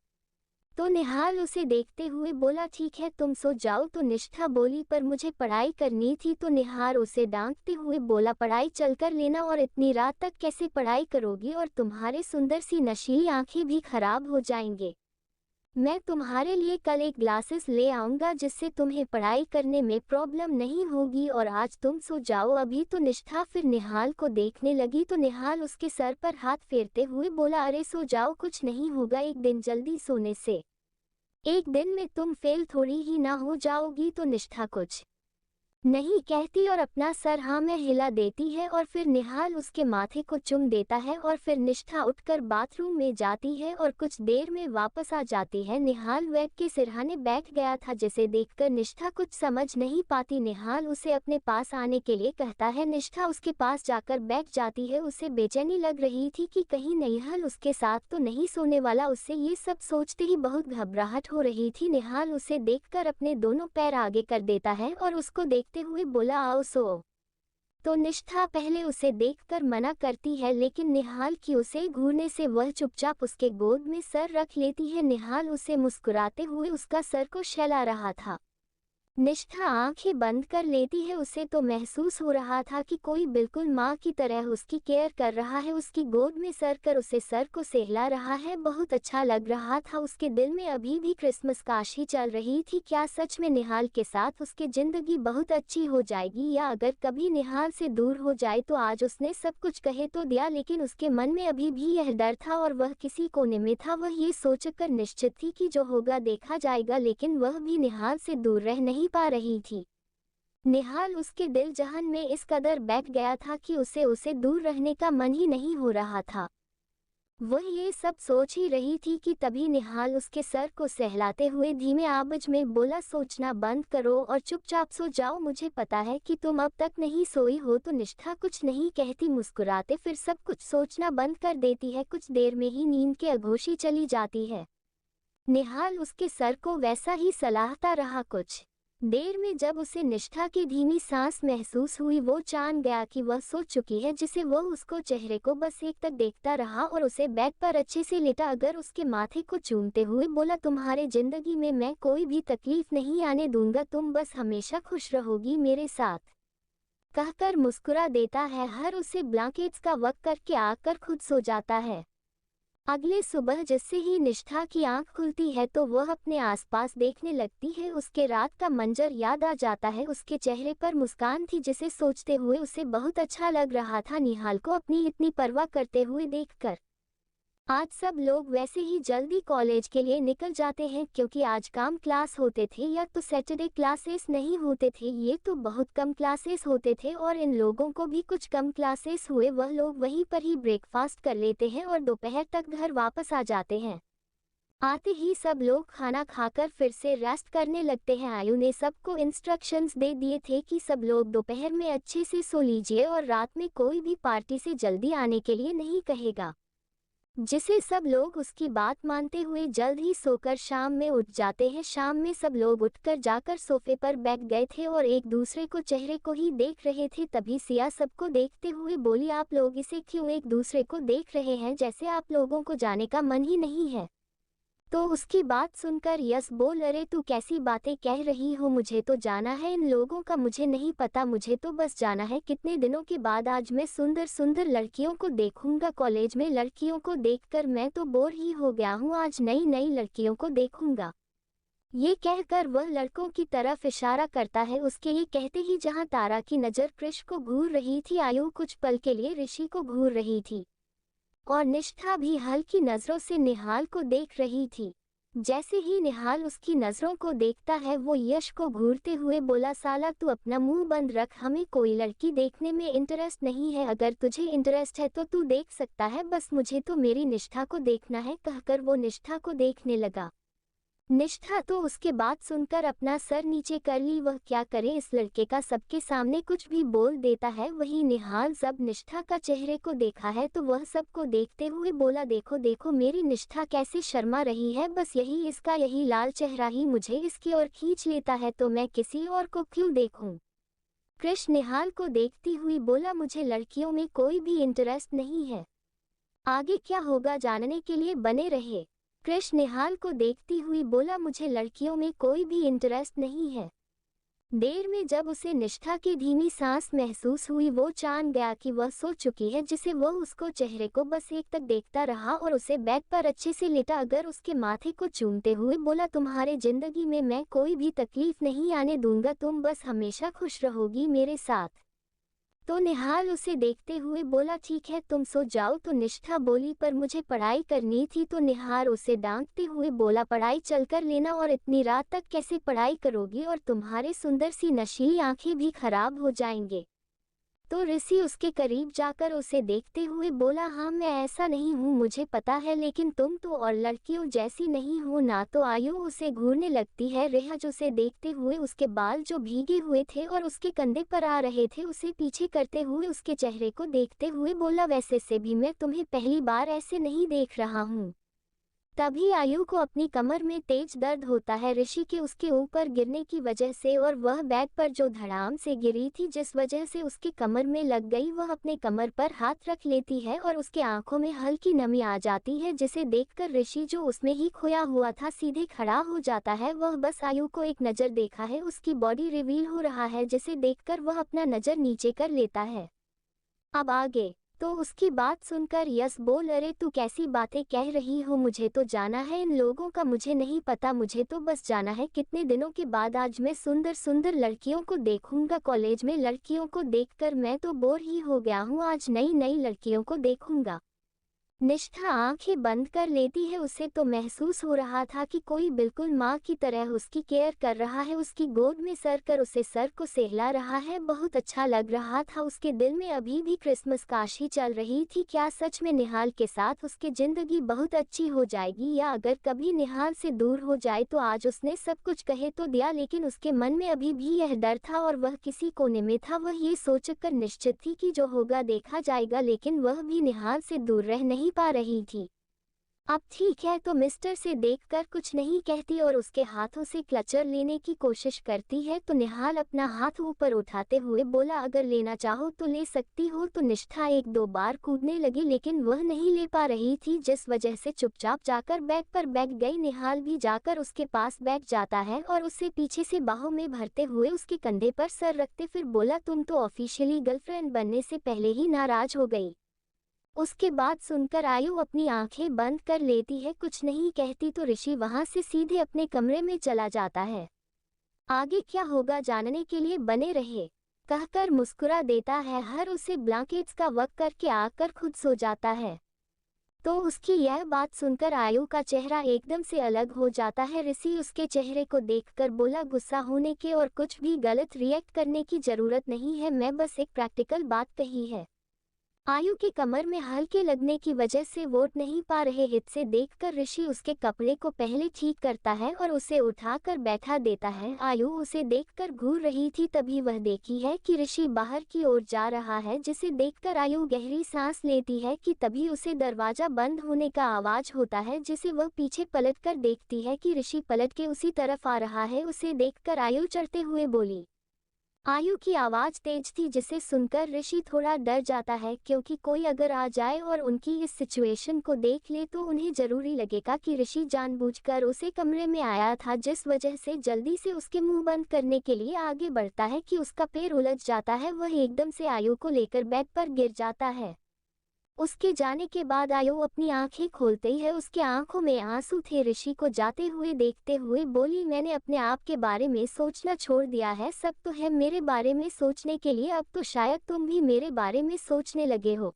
तो निहाल उसे देखते हुए बोला ठीक है तुम सो जाओ। तो निष्ठा बोली पर मुझे पढ़ाई करनी थी। तो निहाल उसे डांटते हुए बोला पढ़ाई चलकर लेना, और इतनी रात तक कैसे पढ़ाई करोगी, और तुम्हारे सुंदर सी नशीली आंखें भी खराब हो जाएंगे। मैं तुम्हारे लिए कल एक ग्लासेस ले आऊंगा जिससे तुम्हें पढ़ाई करने में प्रॉब्लम नहीं होगी, और आज तुम सो जाओ अभी। तो निष्ठा फिर निहाल को देखने लगी तो निहाल उसके सर पर हाथ फेरते हुए बोला अरे सो जाओ कुछ नहीं होगा, एक दिन जल्दी सोने से एक दिन में तुम फेल थोड़ी ही ना हो जाओगी। तो निष्ठा कुछ नहीं कहती और अपना सर हाँ में हिला देती है और फिर निहाल उसके माथे को चुम देता है और फिर निष्ठा उठकर बाथरूम में जाती है और कुछ देर में वापस आ जाती है। निहाल वेब के सिरहाने बैठ गया था जिसे देखकर निष्ठा कुछ समझ नहीं पाती। निहाल उसे अपने पास आने के लिए कहता है। निष्ठा उसके पास जाकर बैठ जाती है। उसे बेचैनी लग रही थी कि कहीं निहाल उसके साथ तो नहीं सोने वाला। उसे ये सब सोचते ही बहुत घबराहट हो रही थी। निहाल उसे देखकर अपने दोनों पैर आगे कर देता है और उसको देखते हुए बोला आओ सो। तो निष्ठा पहले उसे देखकर मना करती है लेकिन निहाल की उसे घूरने से वह चुपचाप उसके गोद में सर रख लेती है। निहाल उसे मुस्कुराते हुए उसका सर को सहला रहा था। निष्ठा आंखें बंद कर लेती है। उसे तो महसूस हो रहा था कि कोई बिल्कुल माँ की तरह उसकी केयर कर रहा है, उसकी गोद में सर कर उसे सर को सहला रहा है। बहुत अच्छा लग रहा था। उसके दिल में अभी भी क्रिसमस काशी चल रही थी। क्या सच में निहाल के साथ उसकी जिंदगी बहुत अच्छी हो जाएगी, या अगर कभी निहाल से दूर हो जाए तो आज उसने सब कुछ कहे तो दिया लेकिन उसके मन में अभी भी यह डर था और वह किसी कोने में था। वह ये सोचकर निश्चित थी कि जो होगा देखा जाएगा, लेकिन वह भी निहाल से दूर रह नहीं पा रही थी। निहाल उसके दिल जहन में इस कदर बैठ गया था कि उसे दूर रहने का मन ही नहीं हो रहा था। वह ये सब सोच ही रही थी कि तभी निहाल उसके सर को सहलाते हुए धीमे आवाज में बोला सोचना बंद करो और चुपचाप सो जाओ। मुझे पता है कि तुम अब तक नहीं सोई हो। तो निष्ठा कुछ नहीं कहती, मुस्कुराते फिर सब कुछ सोचना बंद कर देती है। कुछ देर में ही नींद के अघोषी चली जाती है। निहाल उसके सर को वैसा ही सलाहता रहा। कुछ देर में जब उसे निष्ठा की धीमी सांस महसूस हुई, वो जान गया कि वह सो चुकी है। जिसे वो उसको चेहरे को बस एक तक देखता रहा और उसे बेड पर अच्छे से लेटा अगर उसके माथे को चूमते हुए बोला तुम्हारे जिंदगी में मैं कोई भी तकलीफ नहीं आने दूंगा, तुम बस हमेशा खुश रहोगी मेरे साथ, कहकर मुस्कुरा देता है। हर उसे ब्लैंकेट्स का वक्त करके आकर खुद सो जाता है। अगले सुबह जैसे ही निष्ठा की आंख खुलती है तो वह अपने आसपास देखने लगती है। उसके रात का मंजर याद आ जाता है। उसके चेहरे पर मुस्कान थी जिसे सोचते हुए उसे बहुत अच्छा लग रहा था निहाल को अपनी इतनी परवाह करते हुए देखकर। आज सब लोग वैसे ही जल्दी कॉलेज के लिए निकल जाते हैं क्योंकि आज काम क्लास होते थे या तो सैटरडे क्लासेस नहीं होते थे। ये तो बहुत कम क्लासेस होते थे और इन लोगों को भी कुछ कम क्लासेस हुए। वह लोग वहीं पर ही ब्रेकफास्ट कर लेते हैं और दोपहर तक घर वापस आ जाते हैं। आते ही सब लोग खाना खाकर फिर से रेस्ट करने लगते हैं। आयु ने सबको इंस्ट्रक्शंस दे दिए थे कि सब लोग दोपहर में अच्छे से सो लीजिए और रात में कोई भी पार्टी से जल्दी आने के लिए नहीं कहेगा, जिसे सब लोग उसकी बात मानते हुए जल्द ही सोकर शाम में उठ जाते हैं। शाम में सब लोग उठकर जाकर सोफे पर बैठ गए थे और एक दूसरे को चेहरे को ही देख रहे थे। तभी सिया सबको देखते हुए बोली आप लोग इसे क्यों एक दूसरे को देख रहे हैं, जैसे आप लोगों को जाने का मन ही नहीं है। तो उसकी बात सुनकर यश बोल अरे तू कैसी बातें कह रही हो, मुझे तो जाना है, इन लोगों का मुझे नहीं पता, मुझे तो बस जाना है। कितने दिनों के बाद आज मैं सुंदर सुंदर लड़कियों को देखूंगा। कॉलेज में लड़कियों को देखकर मैं तो बोर ही हो गया हूँ, आज नई नई लड़कियों को देखूंगा। ये कहकर वह लड़कों की तरफ इशारा करता है। उसके ये कहते ही जहाँ तारा की नज़र कृष को घूर रही थी, आयु कुछ पल के लिए ऋषि को घूर रही थी और निष्ठा भी हल्की नजरों से निहाल को देख रही थी। जैसे ही निहाल उसकी नजरों को देखता है वो यश को घूरते हुए बोला साला तू अपना मुंह बंद रख, हमें कोई लड़की देखने में इंटरेस्ट नहीं है, अगर तुझे इंटरेस्ट है तो तू देख सकता है, बस मुझे तो मेरी निष्ठा को देखना है, कहकर वो निष्ठा को देखने लगा। निष्ठा तो उसके बात सुनकर अपना सर नीचे कर ली। वह क्या करे, इस लड़के का सबके सामने कुछ भी बोल देता है। वही निहाल जब निष्ठा का चेहरे को देखा है तो वह सबको देखते हुए बोला देखो देखो मेरी निष्ठा कैसे शर्मा रही है, बस यही इसका यही लाल चेहरा ही मुझे इसकी ओर खींच लेता है, तो मैं किसी और को क्यों देखूं। कृष्ण निहाल को देखती हुई बोला मुझे लड़कियों में कोई भी इंटरेस्ट नहीं है, आगे क्या होगा जानने के लिए बने रहे। कृष्ण निहाल को देखती हुई बोला मुझे लड़कियों में कोई भी इंटरेस्ट नहीं है। देर में जब उसे निष्ठा की धीमी सांस महसूस हुई वो जान गया कि वह सो चुकी है, जिसे वो उसको चेहरे को बस एक तक देखता रहा और उसे बेड पर अच्छे से लेटा अगर उसके माथे को चूमते हुए बोला तुम्हारे जिंदगी में मैं कोई भी तकलीफ नहीं आने दूंगा, तुम बस हमेशा खुश रहोगी मेरे साथ, तो निहाल उसे देखते हुए बोला ठीक है तुम सो जाओ। तो निष्ठा बोली पर मुझे पढ़ाई करनी थी। तो निहाल उसे डांटते हुए बोला पढ़ाई चलकर लेना, और इतनी रात तक कैसे पढ़ाई करोगी, और तुम्हारे सुंदर सी नशीली आंखें भी खराब हो जाएंगे। तो ऋषि उसके करीब जाकर उसे देखते हुए बोला हाँ मैं ऐसा नहीं हूँ, मुझे पता है, लेकिन तुम तो और लड़कियों जैसी नहीं हो ना। तो आयु उसे घूरने लगती है। रेहज उसे देखते हुए उसके बाल जो भीगे हुए थे और उसके कंधे पर आ रहे थे उसे पीछे करते हुए उसके चेहरे को देखते हुए बोला वैसे से भी मैं तुम्हें पहली बार ऐसे नहीं देख रहा हूँ। तभी आयु को अपनी कमर में तेज दर्द होता है ऋषि के उसके ऊपर गिरने की वजह से, और वह बैग पर जो धड़ाम से गिरी थी जिस वजह से उसके कमर में लग गई, वह अपने कमर पर हाथ रख लेती है और उसके आंखों में हल्की नमी आ जाती है, जिसे देखकर ऋषि जो उसमें ही खोया हुआ था सीधे खड़ा हो जाता है। वह बस आयु को एक नज़र देखा है, उसकी बॉडी रिवील हो रहा है जिसे देखकर वह अपना नज़र नीचे कर लेता है। अब आगे तो उसकी बात सुनकर यश बोल अरे तू कैसी बातें कह रही हो, मुझे तो जाना है इन लोगों का मुझे नहीं पता, मुझे तो बस जाना है। कितने दिनों के बाद आज मैं सुंदर सुंदर लड़कियों को देखूंगा। कॉलेज में लड़कियों को देखकर मैं तो बोर ही हो गया हूँ, आज नई नई लड़कियों को देखूंगा। निष्ठा आंखें बंद कर लेती है। उसे तो महसूस हो रहा था कि कोई बिल्कुल माँ की तरह उसकी केयर कर रहा है, उसकी गोद में सर कर उसे सर को सहला रहा है। बहुत अच्छा लग रहा था। उसके दिल में अभी भी क्रिसमस काशी चल रही थी। क्या सच में निहाल के साथ उसकी जिंदगी बहुत अच्छी हो जाएगी, या अगर कभी निहाल से दूर हो जाए तो आज उसने सब कुछ कह तो दिया, लेकिन उसके मन में अभी भी यह डर था और वह किसी कोने में था। वह ये सोचकर निश्चित थी कि जो होगा देखा जाएगा, लेकिन वह भी निहाल से दूर रह नहीं पा रही थी। अब ठीक है तो मिस्टर से देखकर कुछ नहीं कहती और उसके हाथों से क्लचर लेने की कोशिश करती है। तो निहाल अपना हाथ ऊपर उठाते हुए बोला अगर लेना चाहो तो ले सकती हो। तो निष्ठा एक दो बार कूदने लगी, लेकिन वह नहीं ले पा रही थी, जिस वजह से चुपचाप जाकर बैग पर बैठ गई। निहाल भी जाकर उसके पास बैठ जाता है और उसे पीछे से बाहों में भरते हुए उसके कंधे पर सर रखते फिर बोला तुम तो ऑफिशियली गर्लफ्रेंड बनने से पहले ही नाराज हो गई। उसके बाद सुनकर आयु अपनी आंखें बंद कर लेती है, कुछ नहीं कहती। तो ऋषि वहां से सीधे अपने कमरे में चला जाता है। आगे क्या होगा जानने के लिए बने रहे कहकर मुस्कुरा देता है हर उसे ब्लैंकेट्स का वक्त करके आकर खुद सो जाता है। तो उसकी यह बात सुनकर आयु का चेहरा एकदम से अलग हो जाता है। ऋषि उसके चेहरे को देखकर बोला गुस्सा होने के और कुछ भी गलत रिएक्ट करने की जरूरत नहीं है, मैं बस एक प्रैक्टिकल बात कही है। आयु की कमर में हल्के लगने की वजह से वोट नहीं पा रहे हित से देखकर ऋषि उसके कपड़े को पहले ठीक करता है और उसे उठाकर बैठा देता है। आयु उसे देखकर घूर रही थी, तभी वह देखी है कि ऋषि बाहर की ओर जा रहा है, जिसे देखकर आयु गहरी सांस लेती है कि तभी उसे दरवाजा बंद होने का आवाज होता है, जिसे वह पीछे पलटकर देखती है कि ऋषि पलट के उसी तरफ आ रहा है। उसे देखकर आयु चढ़ते हुए बोली। आयु की आवाज तेज थी, जिसे सुनकर ऋषि थोड़ा डर जाता है, क्योंकि कोई अगर आ जाए और उनकी इस सिचुएशन को देख ले तो उन्हें जरूरी लगेगा कि ऋषि जानबूझकर उसे कमरे में आया था, जिस वजह से जल्दी से उसके मुंह बंद करने के लिए आगे बढ़ता है कि उसका पैर उलझ जाता है। वह एकदम से आयु को लेकर बेड पर गिर जाता है। उसके जाने के बाद आयु अपनी आंखें खोलते ही है, उसके आंखों में आंसू थे। ऋषि को जाते हुए देखते हुए बोली मैंने अपने आप के बारे में सोचना छोड़ दिया है, सब तो है मेरे बारे में सोचने के लिए, अब तो शायद तुम भी मेरे बारे में सोचने लगे हो।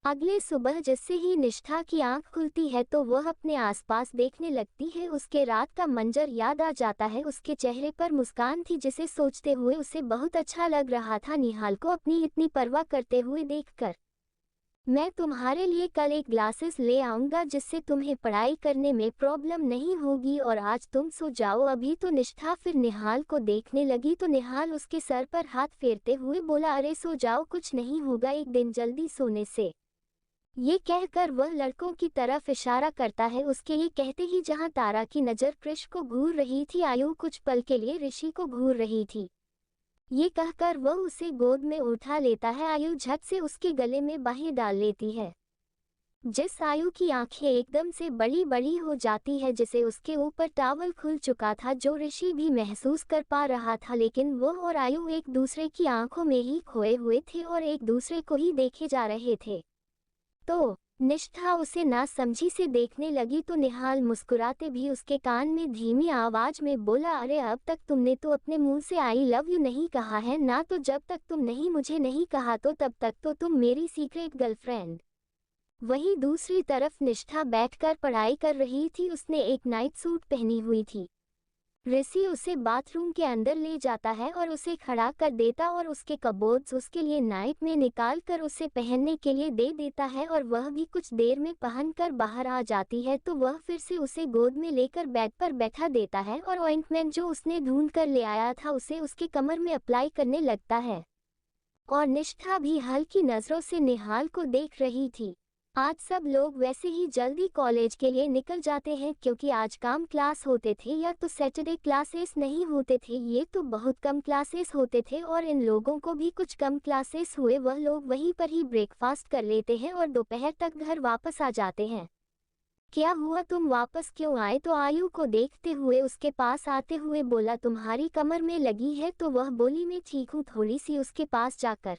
अगले सुबह जैसे ही निष्ठा की आंख खुलती है तो वह अपने आसपास देखने लगती है। उसके रात का मंजर याद आ जाता है। उसके चेहरे पर मुस्कान थी, जिसे सोचते हुए उसे बहुत अच्छा लग रहा था निहाल को अपनी इतनी परवाह करते हुए देखकर। मैं तुम्हारे लिए कल एक ग्लासेस ले आऊंगा, जिससे तुम्हें पढ़ाई करने में प्रॉब्लम नहीं होगी, और आज तुम सो जाओ अभी। तो निष्ठा फिर निहाल को देखने लगी, तो निहाल उसके सर पर हाथ फेरते हुए बोला अरे सो जाओ, कुछ नहीं होगा एक दिन जल्दी सोने से। ये कहकर वह लड़कों की तरफ इशारा करता है। उसके ये कहते ही जहां तारा की नज़र कृष को घूर रही थी, आयु कुछ पल के लिए ऋषि को घूर रही थी। ये कहकर वह उसे गोद में उठा लेता है। आयु झट से उसके गले में बाहें डाल लेती है, जिस आयु की आंखें एकदम से बड़ी बड़ी हो जाती है, जिसे उसके ऊपर टॉवल खुल चुका था, जो ऋषि भी महसूस कर पा रहा था। लेकिन वह और आयु एक दूसरे की आंखों में ही खोए हुए थे और एक दूसरे को ही देखे जा रहे थे। तो निष्ठा उसे नासमझी से देखने लगी तो निहाल मुस्कुराते भी उसके कान में धीमी आवाज में बोला, अरे अब तक तुमने तो अपने मुंह से आई लव यू नहीं कहा है ना, तो जब तक तुम नहीं मुझे नहीं कहा तो तब तक तो तुम मेरी सीक्रेट गर्लफ्रेंड। वहीं दूसरी तरफ निष्ठा बैठकर पढ़ाई कर रही थी। उसने एक नाइट सूट पहनी हुई थी। ऋषि उसे बाथरूम के अंदर ले जाता है और उसे खड़ा कर देता और उसके कबोर्ड्स उसके लिए नाइट में निकाल कर उसे पहनने के लिए दे देता है और वह भी कुछ देर में पहनकर बाहर आ जाती है तो वह फिर से उसे गोद में लेकर बेड पर बैठा देता है और ऑइंटमेंट जो उसने ढूंढ कर ले आया था उसे उसके कमर में अप्लाई करने लगता है। और निष्ठा भी हल्की नजरों से निहाल को देख रही थी। आज सब लोग वैसे ही जल्दी कॉलेज के लिए निकल जाते हैं क्योंकि आज काम क्लास होते थे या तो सैटरडे क्लासेस नहीं होते थे, ये तो बहुत कम क्लासेस होते थे और इन लोगों को भी कुछ कम क्लासेस हुए। वह लोग वहीं पर ही ब्रेकफास्ट कर लेते हैं और दोपहर तक घर वापस आ जाते हैं। क्या हुआ, तुम वापस क्यों आए? तो आयु को देखते हुए उसके पास आते हुए बोला, तुम्हारी कमर में लगी है? तो वह बोली, मैं ठीक हूँ। थोड़ी सी उसके पास जाकर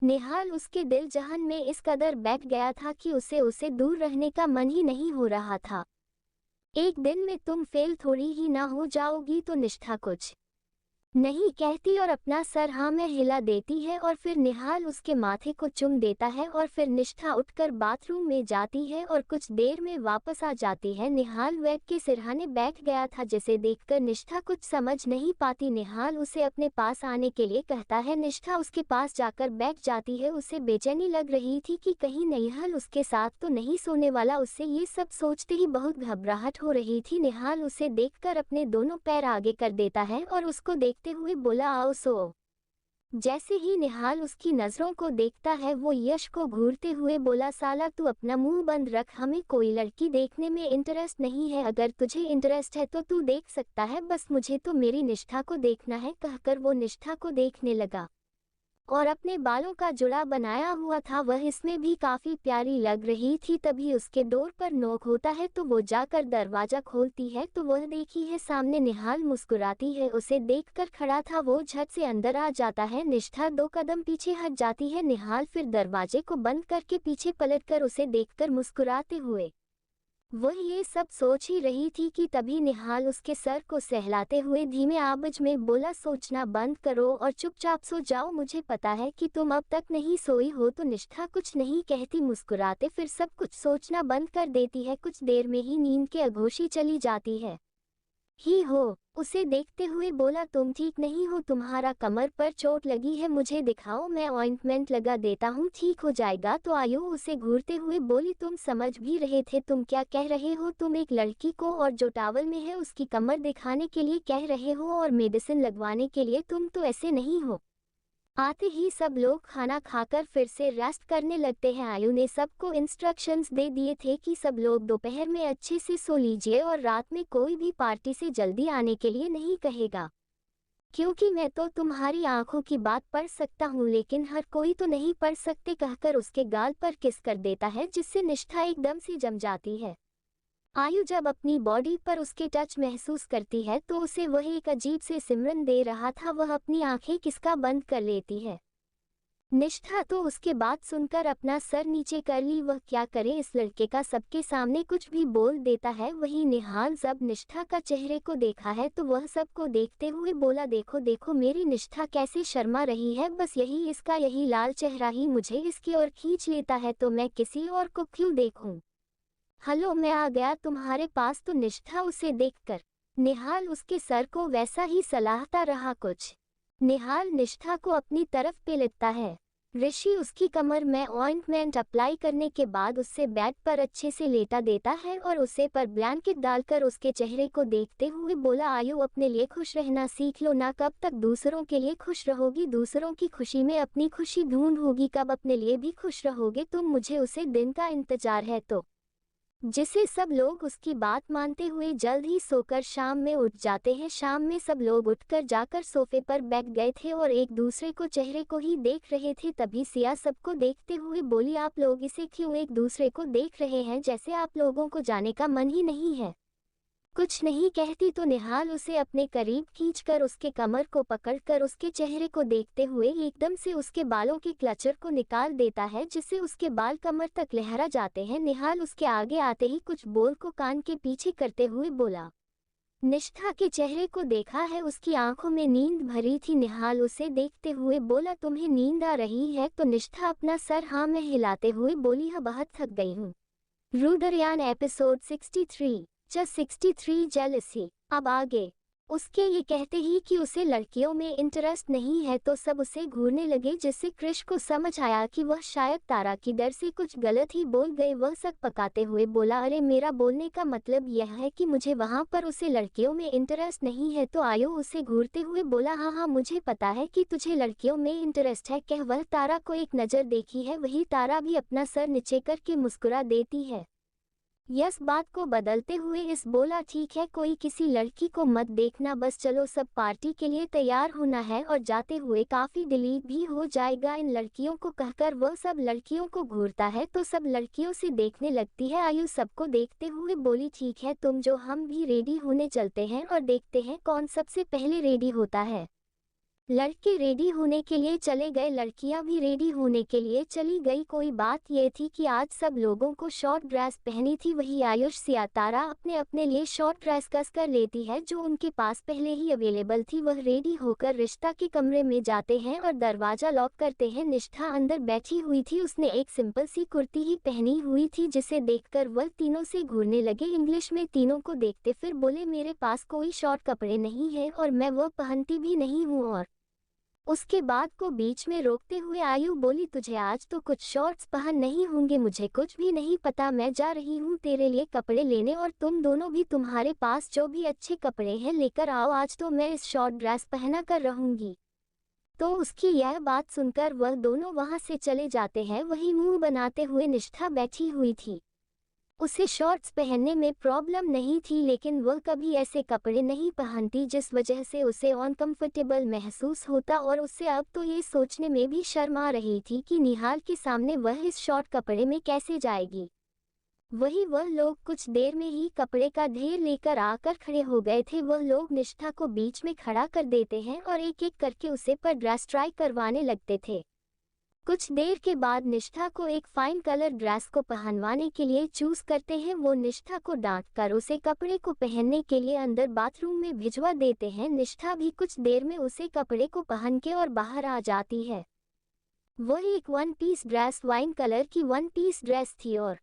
निहाल उसके दिल जहन में इस कदर बैठ गया था कि उसे दूर रहने का मन ही नहीं हो रहा था। एक दिन में तुम फेल थोड़ी ही ना हो जाओगी? तो निष्ठा कुछ नहीं कहती और अपना सर हाँ में हिला देती है और फिर निहाल उसके माथे को चुम देता है और फिर निष्ठा उठकर बाथरूम में जाती है और कुछ देर में वापस आ जाती है। निहाल बेड के सिरहाने बैठ गया था जिसे देखकर निष्ठा कुछ समझ नहीं पाती। निहाल उसे अपने पास आने के लिए कहता है। निष्ठा उसके पास जाकर बैठ जाती है। उसे बेचैनी लग रही थी कि कहीं निहाल उसके साथ तो नहीं सोने वाला। उससे ये सब सोचते ही बहुत घबराहट हो रही थी। निहाल उसे देखकर अपने दोनों पैर आगे कर देता है और उसको देखते हुए बोला, आओ सो। जैसे ही निहाल उसकी नजरों को देखता है वो यश को घूरते हुए बोला, साला तू अपना मुंह बंद रख, हमें कोई लड़की देखने में इंटरेस्ट नहीं है, अगर तुझे इंटरेस्ट है तो तू देख सकता है, बस मुझे तो मेरी निष्ठा को देखना है। कहकर वो निष्ठा को देखने लगा और अपने बालों का जुड़ा बनाया हुआ था, वह इसमें भी काफी प्यारी लग रही थी। तभी उसके डोर पर नॉक होता है तो वो जाकर दरवाजा खोलती है तो वह देखी है सामने निहाल मुस्कुराती है। उसे देखकर खड़ा था वो झट से अंदर आ जाता है। निष्ठा 2 कदम पीछे हट जाती है। निहाल फिर दरवाजे को बंद करके पीछे पलटकर उसे देखकर मुस्कुराते हुए वह ये सब सोच ही रही थी कि तभी निहाल उसके सर को सहलाते हुए धीमे आवाज में बोला, सोचना बंद करो और चुपचाप सो जाओ, मुझे पता है कि तुम अब तक नहीं सोई हो। तो निष्ठा कुछ नहीं कहती, मुस्कुराते फिर सब कुछ सोचना बंद कर देती है। कुछ देर में ही नींद के अघोषी चली जाती है। ही हो उसे देखते हुए बोला, तुम ठीक नहीं हो, तुम्हारा कमर पर चोट लगी है, मुझे दिखाओ, मैं ऑइंटमेंट लगा देता हूँ, ठीक हो जाएगा। तो आयु उसे घूरते हुए बोली, तुम समझ भी रहे थे, तुम क्या कह रहे हो? तुम एक लड़की को और जो टॉवल में है उसकी कमर दिखाने के लिए कह रहे हो और मेडिसिन लगवाने के लिए? तुम तो ऐसे नहीं हो। आते ही सब लोग खाना खाकर फिर से रेस्ट करने लगते हैं। आयु ने सबको इंस्ट्रक्शंस दे दिए थे कि सब लोग दोपहर में अच्छे से सो लीजिए और रात में कोई भी पार्टी से जल्दी आने के लिए नहीं कहेगा, क्योंकि मैं तो तुम्हारी आंखों की बात पढ़ सकता हूँ लेकिन हर कोई तो नहीं पढ़ सकते। कहकर उसके गाल पर किस कर देता है जिससे निष्ठा एकदम से जम जाती है। आयु जब अपनी बॉडी पर उसके टच महसूस करती है तो उसे वह एक अजीब से सिमरन दे रहा था। वह अपनी आंखें किसका बंद कर लेती है। निष्ठा तो उसके बात सुनकर अपना सर नीचे कर ली। वह क्या करे, इस लड़के का सबके सामने कुछ भी बोल देता है। वही निहाल जब निष्ठा का चेहरे को देखा है तो वह सबको देखते हुए बोला, देखो देखो मेरी निष्ठा कैसे शर्मा रही है, बस यही इसका यही लाल चेहरा ही मुझे इसकी ओर खींच लेता है, तो मैं किसी और को क्यों देखूं। हेलो, मैं आ गया तुम्हारे पास। तो निष्ठा उसे देखकर निहाल उसके सर को वैसा ही सलाहता रहा। कुछ निहाल निष्ठा को अपनी तरफ पेलता है। ऋषि उसकी कमर में ऑइंटमेंट अप्लाई करने के बाद उससे बेड पर अच्छे से लेटा देता है और उसे पर ब्लैंकेट डालकर उसके चेहरे को देखते हुए बोला, आयु अपने लिए खुश रहना सीख लो ना, कब तक दूसरों के लिए खुश रहोगी, दूसरों की खुशी में अपनी खुशी ढूंढोगी, कब अपने लिए भी खुश रहोगे तुम। मुझे उसे दिन का इंतजार है। तो जिसे सब लोग उसकी बात मानते हुए जल्द ही सोकर शाम में उठ जाते हैं। शाम में सब लोग उठकर जाकर सोफे पर बैठ गए थे और एक दूसरे को चेहरे को ही देख रहे थे। तभी सिया सबको देखते हुए बोली, आप लोग इसे क्यों एक दूसरे को देख रहे हैं, जैसे आप लोगों को जाने का मन ही नहीं है। कुछ नहीं कहती तो निहाल उसे अपने करीब खींचकर उसके कमर को पकड़कर उसके चेहरे को देखते हुए एकदम से उसके बालों के क्लचर को निकाल देता है, जिससे उसके बाल कमर तक लहरा जाते हैं। निहाल उसके आगे आते ही कुछ बोल को कान के पीछे करते हुए बोला। निष्ठा के चेहरे को देखा है, उसकी आंखों में नींद भरी थी। निहाल उसे देखते हुए बोला, तुम्हें नींद आ रही है? तो निष्ठा अपना सर हाँ में हिलाते हुए बोली, हाँ बहुत थक गई हूँ। रुद्रयान एपिसोड 63 63 जेलसी। अब आगे उसके ये कहते ही कि उसे लड़कियों में इंटरेस्ट नहीं है तो सब उसे घूरने लगे, जिससे क्रिश को समझ आया कि वह शायद तारा की डर से कुछ गलत ही बोल गए। वह सक पकाते हुए बोला, अरे मेरा बोलने का मतलब यह है कि मुझे वहाँ पर उसे लड़कियों में इंटरेस्ट नहीं है। तो आयु उसे घूरते हुए बोला, हाँ हाँ मुझे पता है कि तुझे लड़कियों में इंटरेस्ट है। कह वह तारा को एक नज़र देखी है। वही तारा भी अपना सर नीचे करके मुस्कुरा देती है। यस बात को बदलते हुए इस बोला, ठीक है कोई किसी लड़की को मत देखना, बस चलो सब पार्टी के लिए तैयार होना है और जाते हुए काफी डिलीट भी हो जाएगा इन लड़कियों को। कहकर वह सब लड़कियों को घूरता है तो सब लड़कियों से देखने लगती है। आयु सबको देखते हुए बोली, ठीक है तुम जो, हम भी रेडी होने चलते हैं और देखते हैं कौन सबसे पहले रेडी होता है। लड़के रेडी होने के लिए चले गए, लड़कियां भी रेडी होने के लिए चली गई। कोई बात ये थी कि आज सब लोगों को शॉर्ट ड्रेस पहनी थी। वही आयुष सिया तारा अपने अपने लिए शॉर्ट ड्रेस कस कर लेती है जो उनके पास पहले ही अवेलेबल थी। वह रेडी होकर रिश्ता के कमरे में जाते हैं और दरवाजा लॉक करते हैं। निष्ठा अंदर बैठी हुई थी, उसने एक सिंपल सी कुर्ती ही पहनी हुई थी, जिसे देखकर वह तीनों से घूरने लगे। इंग्लिश में तीनों को देखते फिर बोले, मेरे पास कोई शॉर्ट कपड़े नहीं है और मैं वो पहनती भी नहीं हूँ। और उसके बाद को बीच में रोकते हुए आयु बोली, तुझे आज तो कुछ शॉर्ट्स पहन नहीं होंगे, मुझे कुछ भी नहीं पता, मैं जा रही हूँ तेरे लिए कपड़े लेने और तुम दोनों भी तुम्हारे पास जो भी अच्छे कपड़े हैं लेकर आओ, आज तो मैं इस शॉर्ट ड्रेस पहना कर रहूंगी। तो उसकी यह बात सुनकर वह दोनों वहां से चले जाते हैं। वही मुंह बनाते हुए निष्ठा बैठी हुई थी। उसे शॉर्ट्स पहनने में प्रॉब्लम नहीं थी, लेकिन वह कभी ऐसे कपड़े नहीं पहनती जिस वजह से उसे अनकंफर्टेबल महसूस होता। और उससे अब तो ये सोचने में भी शर्म आ रही थी कि निहाल के सामने वह इस शॉर्ट कपड़े में कैसे जाएगी। वही वह लोग कुछ देर में ही कपड़े का ढेर लेकर आकर खड़े हो गए थे। वह लोग निष्ठा को बीच में खड़ा कर देते हैं और एक एक करके उसे पर ड्रेस ट्राई करवाने लगते थे। कुछ देर के बाद निष्ठा को एक फाइन कलर ड्रेस को पहनवाने के लिए चूज करते हैं। वो निष्ठा को डांट कर उसे कपड़े को पहनने के लिए अंदर बाथरूम में भिजवा देते हैं। निष्ठा भी कुछ देर में उसे कपड़े को पहन के और बाहर आ जाती है। वह एक one piece dress, wine colour की वन पीस ड्रेस थी और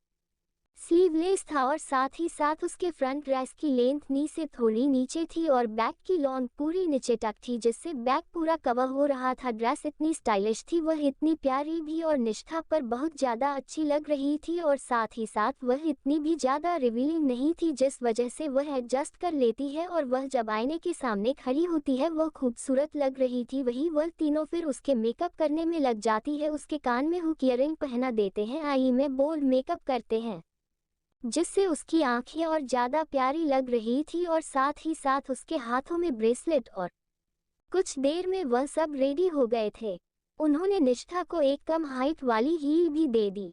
स्लीवलेस था और साथ ही साथ उसके फ्रंट ड्रेस की लेंथ नी से थोड़ी नीचे थी और बैक की लॉन्ग पूरी नीचे तक थी, जिससे बैक पूरा कवर हो रहा था। ड्रेस इतनी स्टाइलिश थी, वह इतनी प्यारी भी और निष्ठा पर बहुत ज़्यादा अच्छी लग रही थी और साथ ही साथ वह इतनी भी ज़्यादा रिवीलिंग नहीं थी, जिस वजह से वह एडजस्ट कर लेती है और वह जब आईने के सामने खड़ी होती है वह खूबसूरत लग रही थी। वही वह तीनों फिर उसके मेकअप करने में लग जाती है। उसके कान में हुक ईयरिंग पहना देते हैं, आई में बोल्ड मेकअप करते हैं, जिससे उसकी आंखें और ज़्यादा प्यारी लग रही थी और साथ ही साथ उसके हाथों में ब्रेसलेट। और कुछ देर में वह सब रेडी हो गए थे। उन्होंने निष्ठा को एक कम हाइट वाली हील भी दे दी।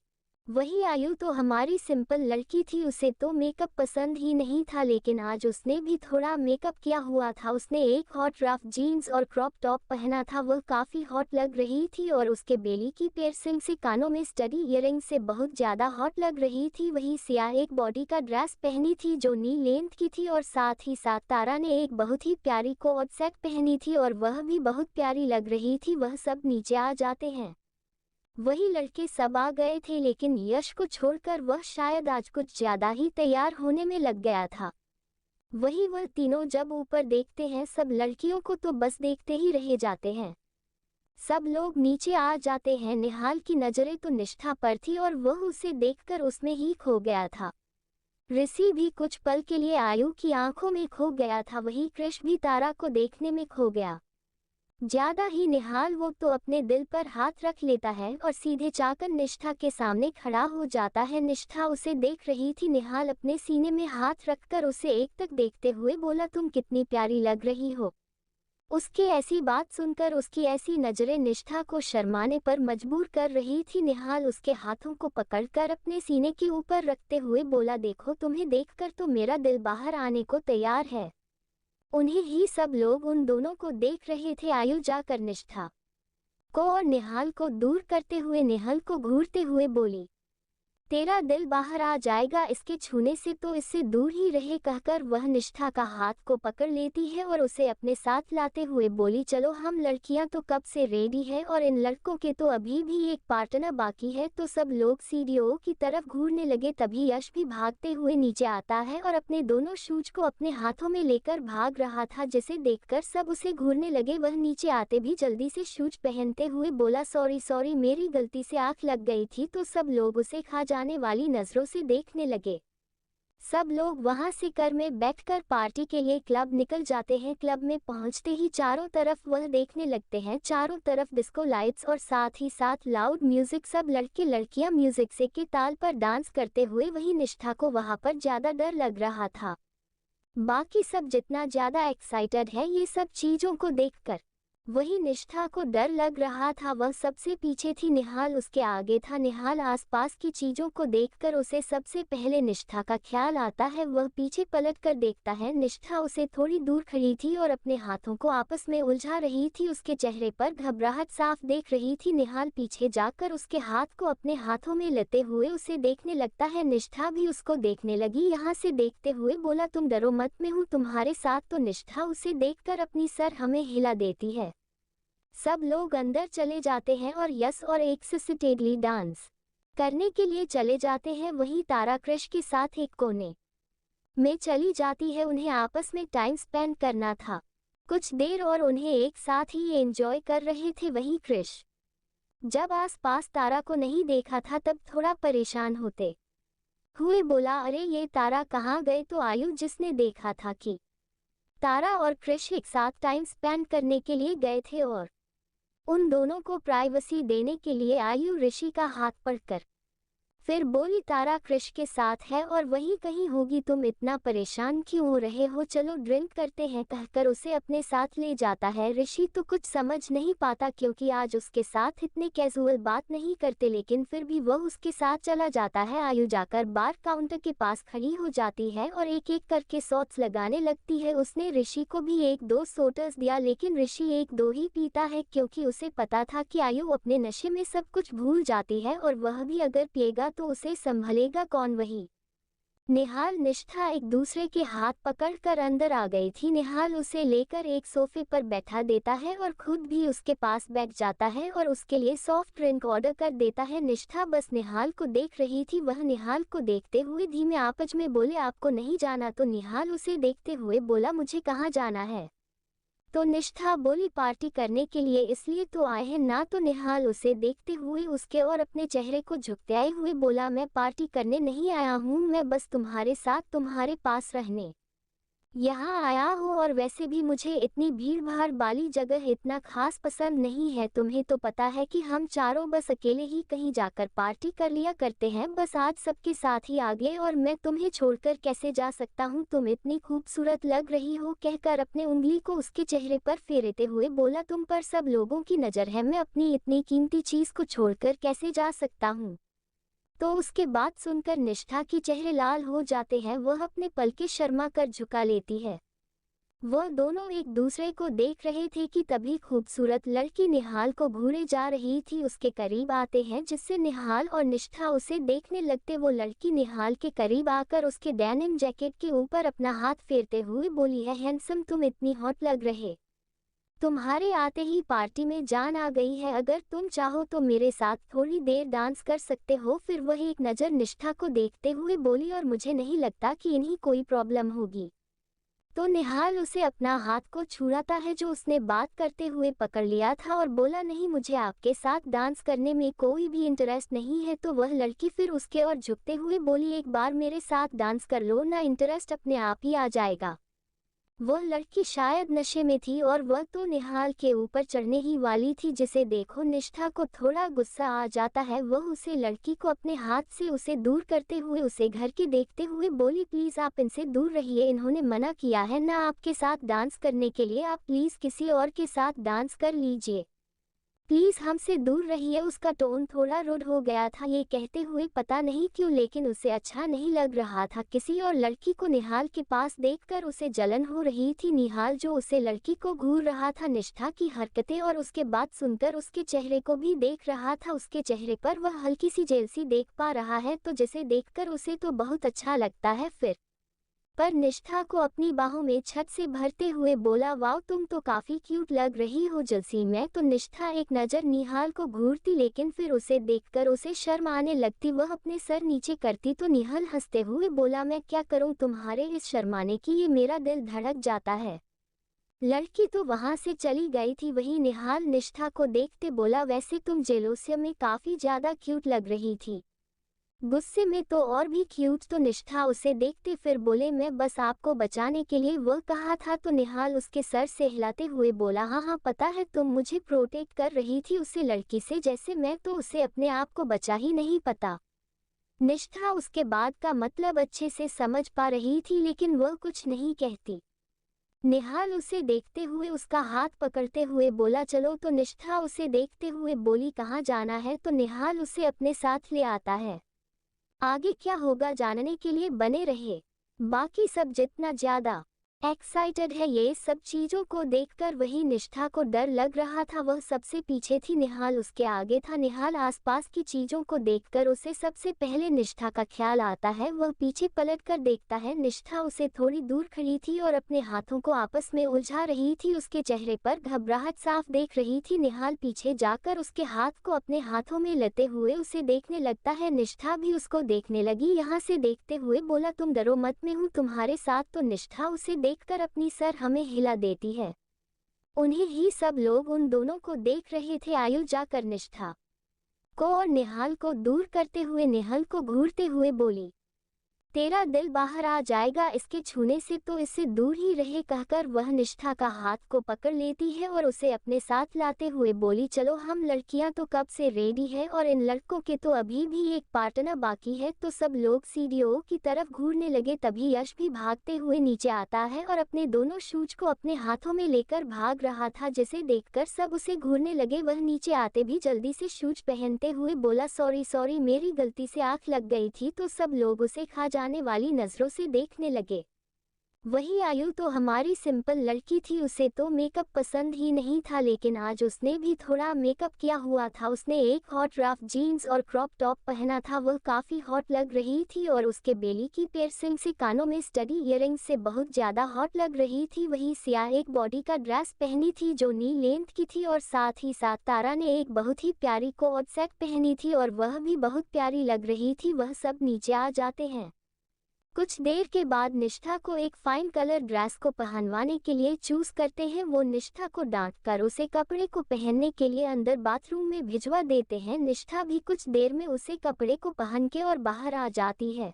वही आयु तो हमारी सिंपल लड़की थी, उसे तो मेकअप पसंद ही नहीं था, लेकिन आज उसने भी थोड़ा मेकअप किया हुआ था। उसने एक हॉट रफ जीन्स और क्रॉप टॉप पहना था, वह काफ़ी हॉट लग रही थी और उसके बेली की पियर्सिंग से कानों में स्टडी ईयरिंग से बहुत ज़्यादा हॉट लग रही थी। वही सियाह एक बॉडी का ड्रेस पहनी थी जो नी लेंथ की थी और साथ ही साथ तारा ने एक बहुत ही प्यारी कोट सेट पहनी थी और वह भी बहुत प्यारी लग रही थी। वह सब नीचे आ जाते हैं। वही लड़के सब आ गए थे, लेकिन यश को छोड़कर वह शायद आज कुछ ज्यादा ही तैयार होने में लग गया था। वही वह तीनों जब ऊपर देखते हैं सब लड़कियों को तो बस देखते ही रह जाते हैं। सब लोग नीचे आ जाते हैं। निहाल की नजरें तो निष्ठा पर थी और वह उसे देखकर उसमें ही खो गया था। ऋषि भी कुछ पल के लिए आयु की आंखों में खो गया था। वही कृष भी तारा को देखने में खो गया। ज्यादा ही निहाल वो तो अपने दिल पर हाथ रख लेता है और सीधे जाकर निष्ठा के सामने खड़ा हो जाता है। निष्ठा उसे देख रही थी। निहाल अपने सीने में हाथ रखकर उसे एक तक देखते हुए बोला, तुम कितनी प्यारी लग रही हो। उसकी ऐसी बात सुनकर उसकी ऐसी नजरें निष्ठा को शर्माने पर मजबूर कर रही थी। निहाल उसके हाथों को पकड़कर अपने सीने के ऊपर रखते हुए बोला, देखो तुम्हें देखकर तो मेरा दिल बाहर आने को तैयार है। उन्हें ही सब लोग उन दोनों को देख रहे थे। आयु जाकर निष्ठा को और निहाल को दूर करते हुए निहाल को घूरते हुए बोली, तेरा दिल बाहर आ जाएगा इसके छूने से, तो इससे दूर ही रहे। कहकर वह निष्ठा का हाथ को पकड़ लेती है और उसे अपने साथ लाते हुए बोली, चलो हम लड़कियां तो कब से रेडी है और इन लड़कों के तो अभी भी एक पार्टनर बाकी है। तो सब लोग सीढ़ियों की तरफ घूरने लगे। तभी यश भी भागते हुए नीचे आता है और अपने दोनों शूज को अपने हाथों में लेकर भाग रहा था, जिसे देखकर सब उसे घूरने लगे। वह नीचे आते भी जल्दी से शूज पहनते हुए बोला, सॉरी सॉरी मेरी गलती से आंख लग गई थी। तो सब लोग उसे खा जाने वाली नजरों से देखने लगे। सब लोग वहां से कार में बैठकर पार्टी के लिए क्लब निकल जाते हैं। क्लब में पहुंचते ही चारों तरफ वह देखने लगते हैं। चारों तरफ डिस्को लाइट्स और साथ ही साथ लाउड म्यूजिक। सब लड़के लड़कियां म्यूजिक से के ताल पर डांस करते हुए। वही निष्ठा को वहां पर ज्यादा डर लग रहा था। बाकी सब जितना ज्यादा एक्साइटेड है ये सब चीजों को देखकर, वही निष्ठा को डर लग रहा था। वह सबसे पीछे थी, निहाल उसके आगे था। निहाल आसपास की चीजों को देखकर उसे सबसे पहले निष्ठा का ख्याल आता है। वह पीछे पलटकर देखता है, निष्ठा उसे थोड़ी दूर खड़ी थी और अपने हाथों को आपस में उलझा रही थी। उसके चेहरे पर घबराहट साफ देख रही थी। निहाल पीछे जाकर उसके हाथ को अपने हाथों में लेते हुए उसे देखने लगता है। निष्ठा भी उसको देखने लगी। यहाँ से देखते हुए बोला, तुम डरो मत, मैं हूँ तुम्हारे साथ। तो निष्ठा उसे देखकर अपनी सर हमें हिला देती है। सब लोग अंदर चले जाते हैं और यश और एक सिस्टेडली डांस करने के लिए चले जाते हैं। वहीं तारा क्रिश के साथ एक कोने में चली जाती है। उन्हें आपस में टाइम स्पेंड करना था कुछ देर और उन्हें एक साथ ही एंजॉय कर रहे थे। वहीं क्रिश जब आसपास तारा को नहीं देखा था तब थोड़ा परेशान होते हुए बोला, अरे ये तारा कहाँ गए। तो आयु जिसने देखा था कि तारा और क्रिश एक साथ टाइम स्पेंड करने के लिए गए थे और उन दोनों को प्राइवेसी देने के लिए आयु ऋषि का हाथ पकड़कर फिर बोली, तारा क्रिश के साथ है और वही कहीं होगी, तुम इतना परेशान क्यों हो रहे हो, चलो ड्रिंक करते हैं। कहकर उसे अपने साथ ले जाता है। ऋषि तो कुछ समझ नहीं पाता क्योंकि आज उसके साथ इतने कैजुअल बात नहीं करते, लेकिन फिर भी वह उसके साथ चला जाता है। आयु जाकर बार काउंटर के पास खड़ी हो जाती है और एक एक करके शॉट्स लगाने लगती है। उसने ऋषि को भी एक दो शॉट्स दिया, लेकिन ऋषि एक दो ही पीता है क्योंकि उसे पता था कि आयु अपने नशे में सब कुछ भूल जाती है और वह भी अगर पिएगा तो उसे संभलेगा कौन। वही निहाल निष्ठा एक दूसरे के हाथ पकड़कर अंदर आ गई थी। निहाल उसे लेकर एक सोफे पर बैठा देता है और खुद भी उसके पास बैठ जाता है और उसके लिए सॉफ्ट ड्रिंक ऑर्डर कर देता है। निष्ठा बस निहाल को देख रही थी। वह निहाल को देखते हुए धीमे आवाज में बोले, आपको नहीं जाना। तो निहाल उसे देखते हुए बोला, मुझे कहाँ जाना है। तो निष्ठा बोली, पार्टी करने के लिए, इसलिए तो आए हैं ना। तो निहाल उसे देखते हुए उसके और अपने चेहरे को झुकते हुए बोला, मैं पार्टी करने नहीं आया हूँ, मैं बस तुम्हारे साथ तुम्हारे पास रहने यहाँ आया हूँ। और वैसे भी मुझे इतनी भीड़ भाड़ वाली जगह इतना खास पसंद नहीं है। तुम्हें तो पता है कि हम चारों बस अकेले ही कहीं जाकर पार्टी कर लिया करते हैं। बस आज सबके साथ ही आ गए और मैं तुम्हें छोड़कर कैसे जा सकता हूँ, तुम इतनी खूबसूरत लग रही हो। कहकर अपने उंगली को उसके चेहरे पर फेरते हुए बोला, तुम पर सब लोगों की नज़र है, मैं अपनी इतनी कीमती चीज़ को छोड़कर कैसे जा सकता हूँ। तो उसके बाद सुनकर निष्ठा के चेहरे लाल हो जाते हैं। वह अपने पलके शर्मा कर झुका लेती है। वह दोनों एक दूसरे को देख रहे थे कि तभी खूबसूरत लड़की निहाल को घूरे जा रही थी। उसके करीब आते हैं जिससे निहाल और निष्ठा उसे देखने लगते। वो लड़की निहाल के करीब आकर उसके डेनिम जैकेट के ऊपर अपना हाथ फेरते हुए बोली, है हैंडसम, तुम इतनी हॉट लग रहे, तुम्हारे आते ही पार्टी में जान आ गई है। अगर तुम चाहो तो मेरे साथ थोड़ी देर डांस कर सकते हो। फिर वह एक नज़र निष्ठा को देखते हुए बोली, और मुझे नहीं लगता कि इन्हीं कोई प्रॉब्लम होगी। तो निहाल उसे अपना हाथ को छुड़ाता है जो उसने बात करते हुए पकड़ लिया था और बोला, नहीं मुझे आपके साथ डांस करने में कोई भी इंटरेस्ट नहीं है। तो वह लड़की फिर उसके और झुकते हुए बोली, एक बार मेरे साथ डांस कर लो ना, इंटरेस्ट अपने आप ही आ जाएगा। वो लड़की शायद नशे में थी और वह तो निहाल के ऊपर चढ़ने ही वाली थी, जिसे देखो निष्ठा को थोड़ा गुस्सा आ जाता है। वह उसे लड़की को अपने हाथ से उसे दूर करते हुए उसे घर के देखते हुए बोली, प्लीज आप इनसे दूर रहिए, इन्होंने मना किया है ना आपके साथ डांस करने के लिए, आप प्लीज किसी और के साथ डांस कर लीजिए, प्लीज हमसे दूर रहिए। उसका टोन थोड़ा रूड हो गया था। ये कहते हुए पता नहीं क्यों लेकिन उसे अच्छा नहीं लग रहा था। किसी और लड़की को निहाल के पास देखकर उसे जलन हो रही थी। निहाल जो उसे लड़की को घूर रहा था, निष्ठा की हरकतें और उसके बात सुनकर उसके चेहरे को भी देख रहा था। उसके चेहरे पर वह हल्की सी जेलसी देख पा रहा है, तो जिसे देखकर उसे तो बहुत अच्छा लगता है। फिर पर निष्ठा को अपनी बाहों में छत से भरते हुए बोला, वाओ तुम तो काफी क्यूट लग रही हो जलसी में। तो निष्ठा एक नज़र निहाल को घूरती, लेकिन फिर उसे देखकर उसे शर्म आने लगती। वह अपने सर नीचे करती तो निहाल हंसते हुए बोला, मैं क्या करूं तुम्हारे इस शर्माने की, ये मेरा दिल धड़क जाता है। लड़की तो वहां से चली गई थी। वही निहाल निष्ठा को देखते बोला, वैसे तुम जेलोसिया में काफी ज्यादा क्यूट लग रही थी, गुस्से में तो और भी क्यूट। तो निष्ठा उसे देखते फिर बोले, मैं बस आपको बचाने के लिए वह कहा था। तो निहाल उसके सर से हिलाते हुए बोला, हाँ हाँ पता है, तुम मुझे प्रोटेक्ट कर रही थी उसे लड़की से, जैसे मैं तो उसे अपने आप को बचा ही नहीं पता। निष्ठा उसके बाद का मतलब अच्छे से समझ पा रही थी, लेकिन वह कुछ नहीं कहती। निहाल उसे देखते हुए उसका हाथ पकड़ते हुए बोला, चलो। तो निष्ठा उसे देखते हुए बोली, कहाँ जाना है। तो निहाल उसे अपने साथ ले आता है। आगे क्या होगा जानने के लिए बने रहे। बाकी सब जितना ज्यादा एक्साइटेड है ये सब चीजों को देखकर, वही निष्ठा को डर लग रहा था। वह सबसे पीछे थी, निहाल उसके आगे था। निहाल आसपास की चीजों को देखकर उसे सबसे पहले निष्ठा का ख्याल आता है। वह पीछे पलटकर देखता है, निष्ठा उसे थोड़ी दूर खड़ी थी और अपने हाथों को आपस में उलझा रही थी। उसके चेहरे पर घबराहट साफ देख रही थी। निहाल पीछे जाकर उसके हाथ को अपने हाथों में लेते हुए उसे देखने लगता है। निष्ठा भी उसको देखने लगी। यहाँ से देखते हुए बोला, तुम डरो मत, मैं हूँ तुम्हारे साथ। तो निष्ठा उसे देखकर अपनी सर हमें हिला देती है। उन्हें ही सब लोग उन दोनों को देख रहे थे। आयु जाकर निष्ठा को और निहाल को दूर करते हुए निहाल को घूरते हुए बोली, तेरा दिल बाहर आ जाएगा इसके छूने से, तो इससे दूर ही रहे। कहकर वह निष्ठा का हाथ को पकड़ लेती है और उसे अपने साथ लाते हुए बोली, चलो हम लड़कियां तो कब से रेडी है और इन लड़कों के तो अभी भी एक पार्टनर बाकी है। तो सब लोग सीढ़ियों की तरफ घूरने लगे। तभी यश भी भागते हुए नीचे आता है और अपने दोनों शूज को अपने हाथों में लेकर भाग रहा था, जिसे देखकर सब उसे घूरने लगे। वह नीचे आते भी जल्दी से शूज पहनते हुए बोला, सॉरी सॉरी मेरी गलती से आंख लग गई थी। तो सब लोग उसे खा जाने वाली नजरों से देखने लगे। वही आयु तो हमारी सिंपल लड़की थी, उसे तो मेकअप पसंद ही नहीं था, लेकिन आज उसने भी थोड़ा मेकअप किया हुआ था। उसने एक हॉट रफ जीन्स और क्रॉप टॉप पहना था। वह काफी हॉट लग रही थी और उसके बेली की पियर्सिंग से कानों में स्टडी इयररिंग से बहुत ज्यादा हॉट लग रही थी। वही सियाह एक बॉडी का ड्रेस पहनी थी जो नी लेंथ की थी और साथ ही साथ तारा ने एक बहुत ही प्यारी कोट सेट पहनी थी और वह भी बहुत प्यारी लग रही थी। वह सब नीचे आ जाते हैं। कुछ देर के बाद निष्ठा को एक फाइन कलर ड्रेस को पहनवाने के लिए चूज करते हैं। वो निष्ठा को डांट कर उसे कपड़े को पहनने के लिए अंदर बाथरूम में भिजवा देते हैं। निष्ठा भी कुछ देर में उसे कपड़े को पहन के और बाहर आ जाती है।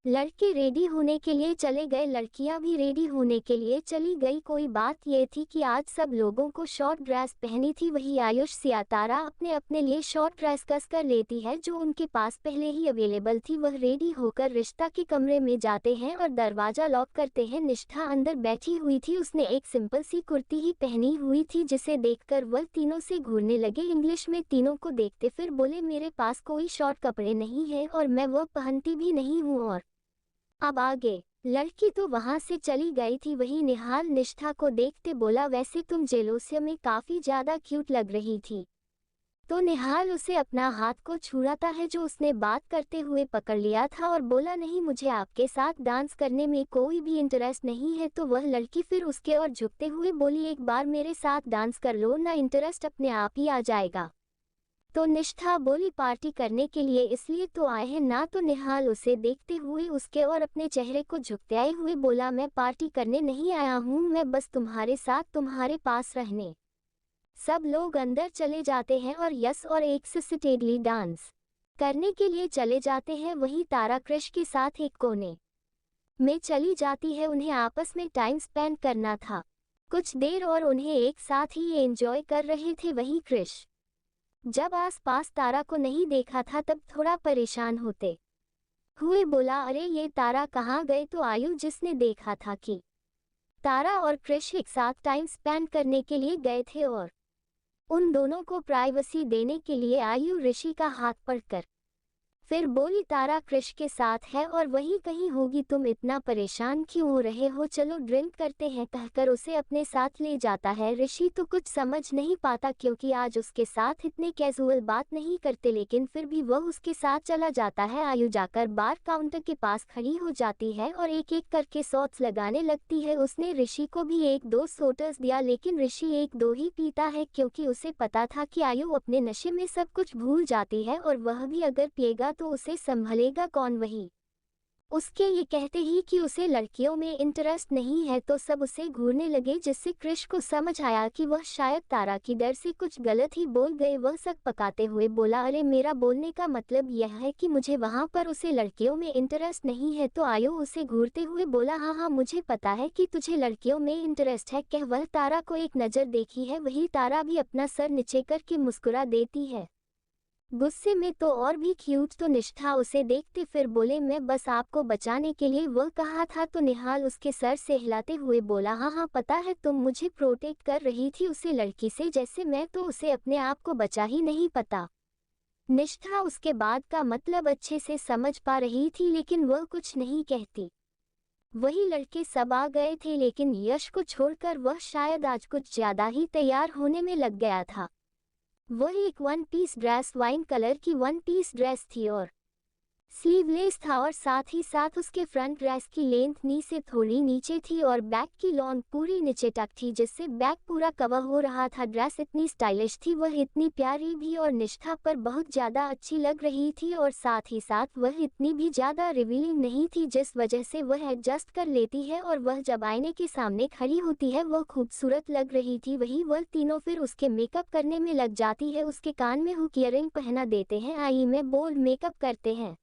लड़के रेडी होने के लिए चले गए, लड़कियां भी रेडी होने के लिए चली गई। कोई बात ये थी कि आज सब लोगों को शॉर्ट ड्रेस पहनी थी। वही आयुष सियातारा अपने अपने लिए शॉर्ट ड्रेस कस कर लेती है जो उनके पास पहले ही अवेलेबल थी। वह रेडी होकर रिश्ता के कमरे में जाते हैं और दरवाजा लॉक करते हैं। निष्ठा अंदर बैठी हुई थी, उसने एक सिंपल सी कुर्ती ही पहनी हुई थी, जिसे देखकर वह तीनों से घूरने लगे। इंग्लिश में तीनों को देखते फिर बोले, मेरे पास कोई शॉर्ट कपड़े नहीं है और मैं वो पहनती भी नहीं हूँ। और अब आगे लड़की तो वहां से चली गई थी। वही निहाल निष्ठा को देखते बोला, वैसे तुम जेलोसिया में काफी ज्यादा क्यूट लग रही थी। तो निहाल उसे अपना हाथ को छुड़ाता है जो उसने बात करते हुए पकड़ लिया था और बोला, नहीं मुझे आपके साथ डांस करने में कोई भी इंटरेस्ट नहीं है। तो वह लड़की फिर उसके और झुकते हुए बोली, एक बार मेरे साथ डांस कर लो ना, इंटरेस्ट अपने आप ही आ जाएगा। तो निष्ठा बोली, पार्टी करने के लिए इसलिए तो आए हैं ना। तो निहाल उसे देखते हुए उसके और अपने चेहरे को झुकते आए हुए बोला, मैं पार्टी करने नहीं आया हूँ, मैं बस तुम्हारे साथ तुम्हारे पास रहने। सब लोग अंदर चले जाते हैं और यश और एक से स्टेडली डांस करने के लिए चले जाते हैं। वहीं तारा कृष के साथ एक कोने में चली जाती है। उन्हें आपस में टाइम स्पेंड करना था कुछ देर और उन्हें एक साथ ही एंजॉय कर रहे थे। वहीं कृष जब आसपास तारा को नहीं देखा था तब थोड़ा परेशान होते हुए बोला, अरे ये तारा कहाँ गए? तो आयु जिसने देखा था कि तारा और कृष एक साथ टाइम स्पेंड करने के लिए गए थे और उन दोनों को प्राइवेसी देने के लिए आयु ऋषि का हाथ पकड़कर फिर बोली, तारा कृष के साथ है और वही कहीं होगी। तुम इतना परेशान क्यों हो रहे हो? चलो ड्रिंक करते हैं, कहकर उसे अपने साथ ले जाता है। ऋषि तो कुछ समझ नहीं पाता क्योंकि आज उसके साथ इतने कैजुअल बात नहीं करते, लेकिन फिर भी वह उसके साथ चला जाता है। आयु जाकर बार काउंटर के पास खड़ी हो जाती है और एक एक करके शॉट्स लगाने लगती है। उसने ऋषि को भी एक दो शॉट्स दिया, लेकिन ऋषि एक दो ही पीता है क्योंकि उसे पता था कि आयु अपने नशे में सब कुछ भूल जाती है और वह भी अगर पिएगा तो उसे संभलेगा कौन। वही उसके ये कहते ही कि उसे लड़कियों में इंटरेस्ट नहीं है तो सब उसे घूरने लगे, जिससे कृष को समझ आया कि वह शायद तारा की डर से कुछ गलत ही बोल गए। वह सक पकाते हुए बोला, अरे मेरा बोलने का मतलब यह है कि मुझे वहां पर उसे लड़कियों में इंटरेस्ट नहीं है। तो आयु उसे घूरते हुए बोला, हाँ हाँ मुझे पता है कि तुझे लड़कियों में इंटरेस्ट है। कह वह तारा को एक नज़र देखी है। वही तारा भी अपना सर नीचे करके मुस्कुरा देती है गुस्से में तो और भी क्यूट। तो निष्ठा उसे देखते फिर बोले, मैं बस आपको बचाने के लिए वह कहा था। तो निहाल उसके सर से हिलाते हुए बोला, हाँ हाँ पता है, तुम मुझे प्रोटेक्ट कर रही थी उसे लड़की से, जैसे मैं तो उसे अपने आप को बचा ही नहीं पता। निष्ठा उसके बाद का मतलब अच्छे से समझ पा रही थी लेकिन वह कुछ नहीं कहती। वही लड़के सब आ गए थे लेकिन यश को छोड़कर वह शायद आज कुछ ज्यादा ही तैयार होने में लग गया था। वह एक one piece dress, wine colour की वन पीस ड्रेस थी और स्लीवलेस था और साथ ही साथ उसके फ्रंट ड्रेस की लेंथ नी से थोड़ी नीचे थी और बैक की लॉन्ग पूरी नीचे तक थी, जिससे बैक पूरा कवर हो रहा था। ड्रेस इतनी स्टाइलिश थी, वह इतनी प्यारी भी और निष्ठा पर बहुत ज़्यादा अच्छी लग रही थी और साथ ही साथ वह इतनी भी ज़्यादा रिवीलिंग नहीं थी, जिस वजह से वह एडजस्ट कर लेती है और वह जब आईने के सामने खड़ी होती है वह खूबसूरत लग रही थी। वही वह तीनों फिर उसके मेकअप करने में लग जाती है। उसके कान में हुक ईयरिंग पहना देते हैं, आई में बोल्ड मेकअप करते हैं।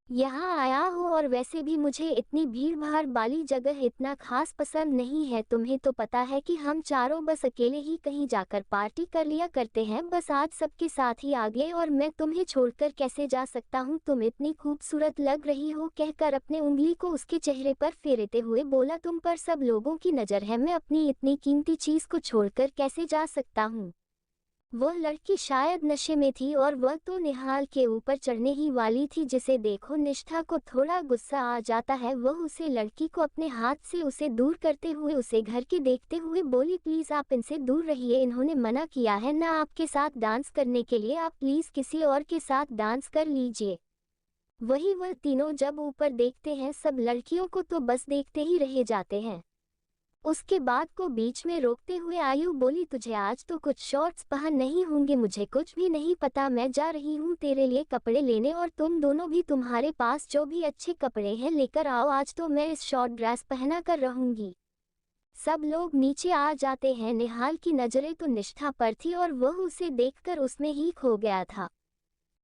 यहाँ आया हो और वैसे भी मुझे इतनी भीड़ भाड़ वाली जगह इतना खास पसंद नहीं है। तुम्हें तो पता है कि हम चारों बस अकेले ही कहीं जाकर पार्टी कर लिया करते हैं, बस आज सबके साथ ही आ गए और मैं तुम्हें छोड़कर कैसे जा सकता हूँ? तुम इतनी खूबसूरत लग रही हो, कहकर अपने उंगली को उसके चेहरे पर फेरते हुए बोला, तुम पर सब लोगों की नज़र है, मैं अपनी इतनी कीमती चीज़ को छोड़कर कैसे जा सकता हूँ? वह लड़की शायद नशे में थी और वह तो निहाल के ऊपर चढ़ने ही वाली थी, जिसे देखो निष्ठा को थोड़ा गुस्सा आ जाता है। वह उसे लड़की को अपने हाथ से उसे दूर करते हुए उसे घर के देखते हुए बोली, प्लीज़ आप इनसे दूर रहिए, इन्होंने मना किया है ना आपके साथ डांस करने के लिए, आप प्लीज़ किसी और के साथ डांस कर लीजिए। वही वह तीनों जब ऊपर देखते हैं सब लड़कियों को तो बस देखते ही रह जाते हैं। उसके बाद को बीच में रोकते हुए आयु बोली, तुझे आज तो कुछ शॉर्ट्स पहन नहीं होंगे, मुझे कुछ भी नहीं पता, मैं जा रही हूँ तेरे लिए कपड़े लेने और तुम दोनों भी तुम्हारे पास जो भी अच्छे कपड़े हैं लेकर आओ, आज तो मैं इस शॉर्ट ड्रेस पहना कर रहूंगी। सब लोग नीचे आ जाते हैं। निहाल की नजरें तो निष्ठा पर थी और वह उसे देखकर उसमें ही खो गया था।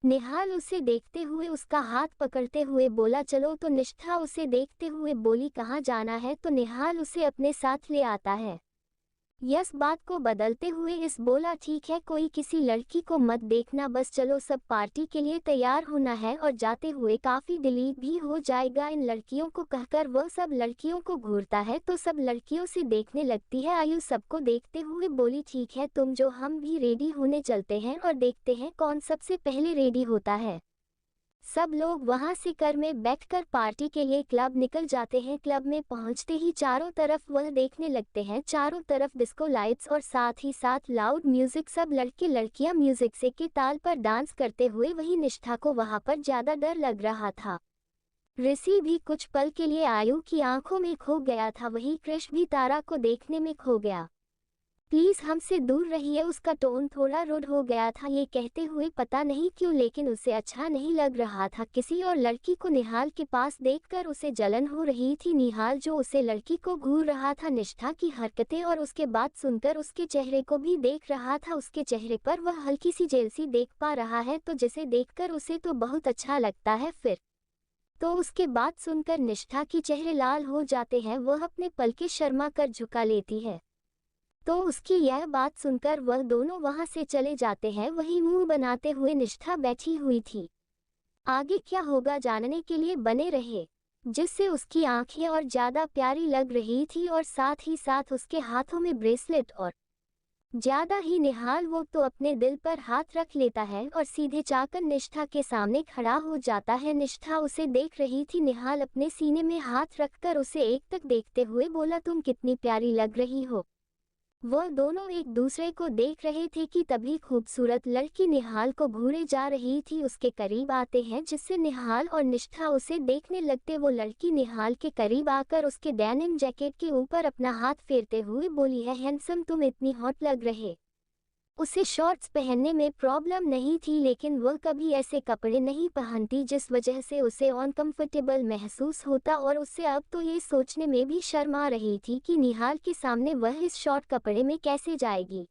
निहाल उसे देखते हुए उसका हाथ पकड़ते हुए बोला, चलो। तो निष्ठा उसे देखते हुए बोली, कहाँ जाना है? तो निहाल उसे अपने साथ ले आता है। यस बात को बदलते हुए इस बोला, ठीक है, कोई किसी लड़की को मत देखना, बस चलो, सब पार्टी के लिए तैयार होना है और जाते हुए काफ़ी डिलीट भी हो जाएगा इन लड़कियों को, कहकर वह सब लड़कियों को घूरता है तो सब लड़कियों से देखने लगती है। आयु सबको देखते हुए बोली, ठीक है तुम जो, हम भी रेडी होने चलते हैं और देखते हैं कौन सबसे पहले रेडी होता है। सब लोग वहां से कार में बैठकर पार्टी के लिए क्लब निकल जाते हैं। क्लब में पहुंचते ही चारों तरफ वह देखने लगते हैं, चारों तरफ डिस्को लाइट्स और साथ ही साथ लाउड म्यूजिक। सब लड़के लड़कियां म्यूजिक से के ताल पर डांस करते हुए। वही निष्ठा को वहां पर ज्यादा डर लग रहा था। ऋषि भी कुछ पल के लिए आयु की आंखों में खो गया था। वही कृष भी तारा को देखने में खो गया। प्लीज़ हमसे दूर रहिए, उसका टोन थोड़ा रूड हो गया था। ये कहते हुए पता नहीं क्यों लेकिन उसे अच्छा नहीं लग रहा था। किसी और लड़की को निहाल के पास देखकर उसे जलन हो रही थी। निहाल जो उसे लड़की को घूर रहा था, निष्ठा की हरकतें और उसके बात सुनकर उसके चेहरे को भी देख रहा था। उसके चेहरे पर वह हल्की सी जेलसी देख पा रहा है, तो जिसे देखकर उसे तो बहुत अच्छा लगता है। फिर तो उसके बात सुनकर निष्ठा की चेहरे लाल हो जाते हैं, वह अपने पलके शर्मा कर झुका लेती है। तो उसकी यह बात सुनकर वह दोनों वहां से चले जाते हैं। वही मुंह बनाते हुए निष्ठा बैठी हुई थी। आगे क्या होगा जानने के लिए बने रहे। जिससे उसकी आंखें और ज्यादा प्यारी लग रही थी और साथ ही साथ उसके हाथों में ब्रेसलेट, और ज्यादा ही निहाल वो तो अपने दिल पर हाथ रख लेता है और सीधे जाकर निष्ठा के सामने खड़ा हो जाता है। निष्ठा उसे देख रही थी। निहाल अपने सीने में हाथ रखकर उसे एकटक देखते हुए बोला, तुम कितनी प्यारी लग रही हो। वह दोनों एक दूसरे को देख रहे थे कि तभी खूबसूरत लड़की निहाल को घूरे जा रही थी उसके करीब आते हैं, जिससे निहाल और निष्ठा उसे देखने लगते। वो लड़की निहाल के करीब आकर उसके डेनिम जैकेट के ऊपर अपना हाथ फेरते हुए बोली, है हैंडसम, तुम इतनी हॉट लग रहे। उसे शॉर्ट्स पहनने में प्रॉब्लम नहीं थी, लेकिन वह कभी ऐसे कपड़े नहीं पहनती जिस वजह से उसे अनकंफर्टेबल महसूस होता, और उससे अब तो ये सोचने में भी शर्म आ रही थी कि निहाल के सामने वह इस शॉर्ट कपड़े में कैसे जाएगी।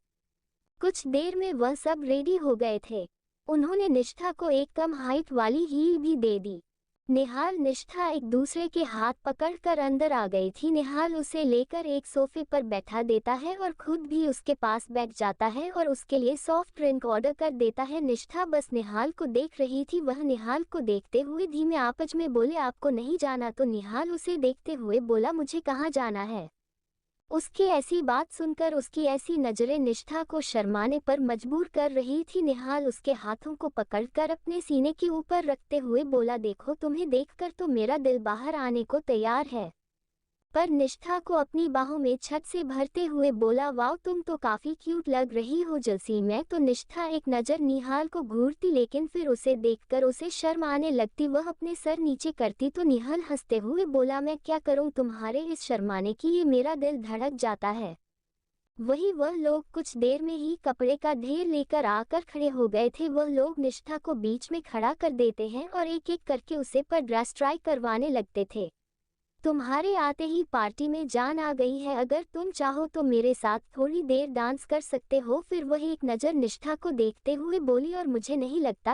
कुछ देर में वह सब रेडी हो गए थे। उन्होंने निष्ठा को एक कम हाइट वाली हील भी दे दी। निहाल निष्ठा एक दूसरे के हाथ पकड़कर अंदर आ गई थी। निहाल उसे लेकर एक सोफे पर बैठा देता है और खुद भी उसके पास बैठ जाता है और उसके लिए सॉफ्ट ड्रिंक ऑर्डर कर देता है। निष्ठा बस निहाल को देख रही थी। वह निहाल को देखते हुए धीमे आवाज में बोले, आपको नहीं जाना? तो निहाल उसे देखते हुए बोला, मुझे कहाँ जाना है। उसकी ऐसी बात सुनकर उसकी ऐसी नजरें निष्ठा को शर्माने पर मजबूर कर रही थी। निहाल उसके हाथों को पकड़कर अपने सीने के ऊपर रखते हुए बोला, देखो तुम्हें देखकर तो मेरा दिल बाहर आने को तैयार है। पर निष्ठा को अपनी बाहों में छत से भरते हुए बोला, वाओ तुम तो काफी क्यूट लग रही हो जलसी। मैं तो निष्ठा एक नजर निहाल को घूरती, लेकिन फिर उसे देखकर उसे शर्म आने लगती। वह अपने सर नीचे करती तो निहाल हंसते हुए बोला, मैं क्या करूं तुम्हारे इस शर्माने की, ये मेरा दिल धड़क जाता है। वही वह लोग कुछ देर में ही कपड़े का ढेर लेकर आकर खड़े हो गए थे। वह लोग निष्ठा को बीच में खड़ा कर देते हैं और एक एक करके उसे पर ड्रेस ट्राई करवाने लगते थे। तुम्हारे आते ही पार्टी में जान आ गई है, अगर तुम चाहो तो मेरे साथ थोड़ी देर डांस कर सकते हो। फिर वह एक नज़र निष्ठा को देखते हुए बोली, और मुझे नहीं लगता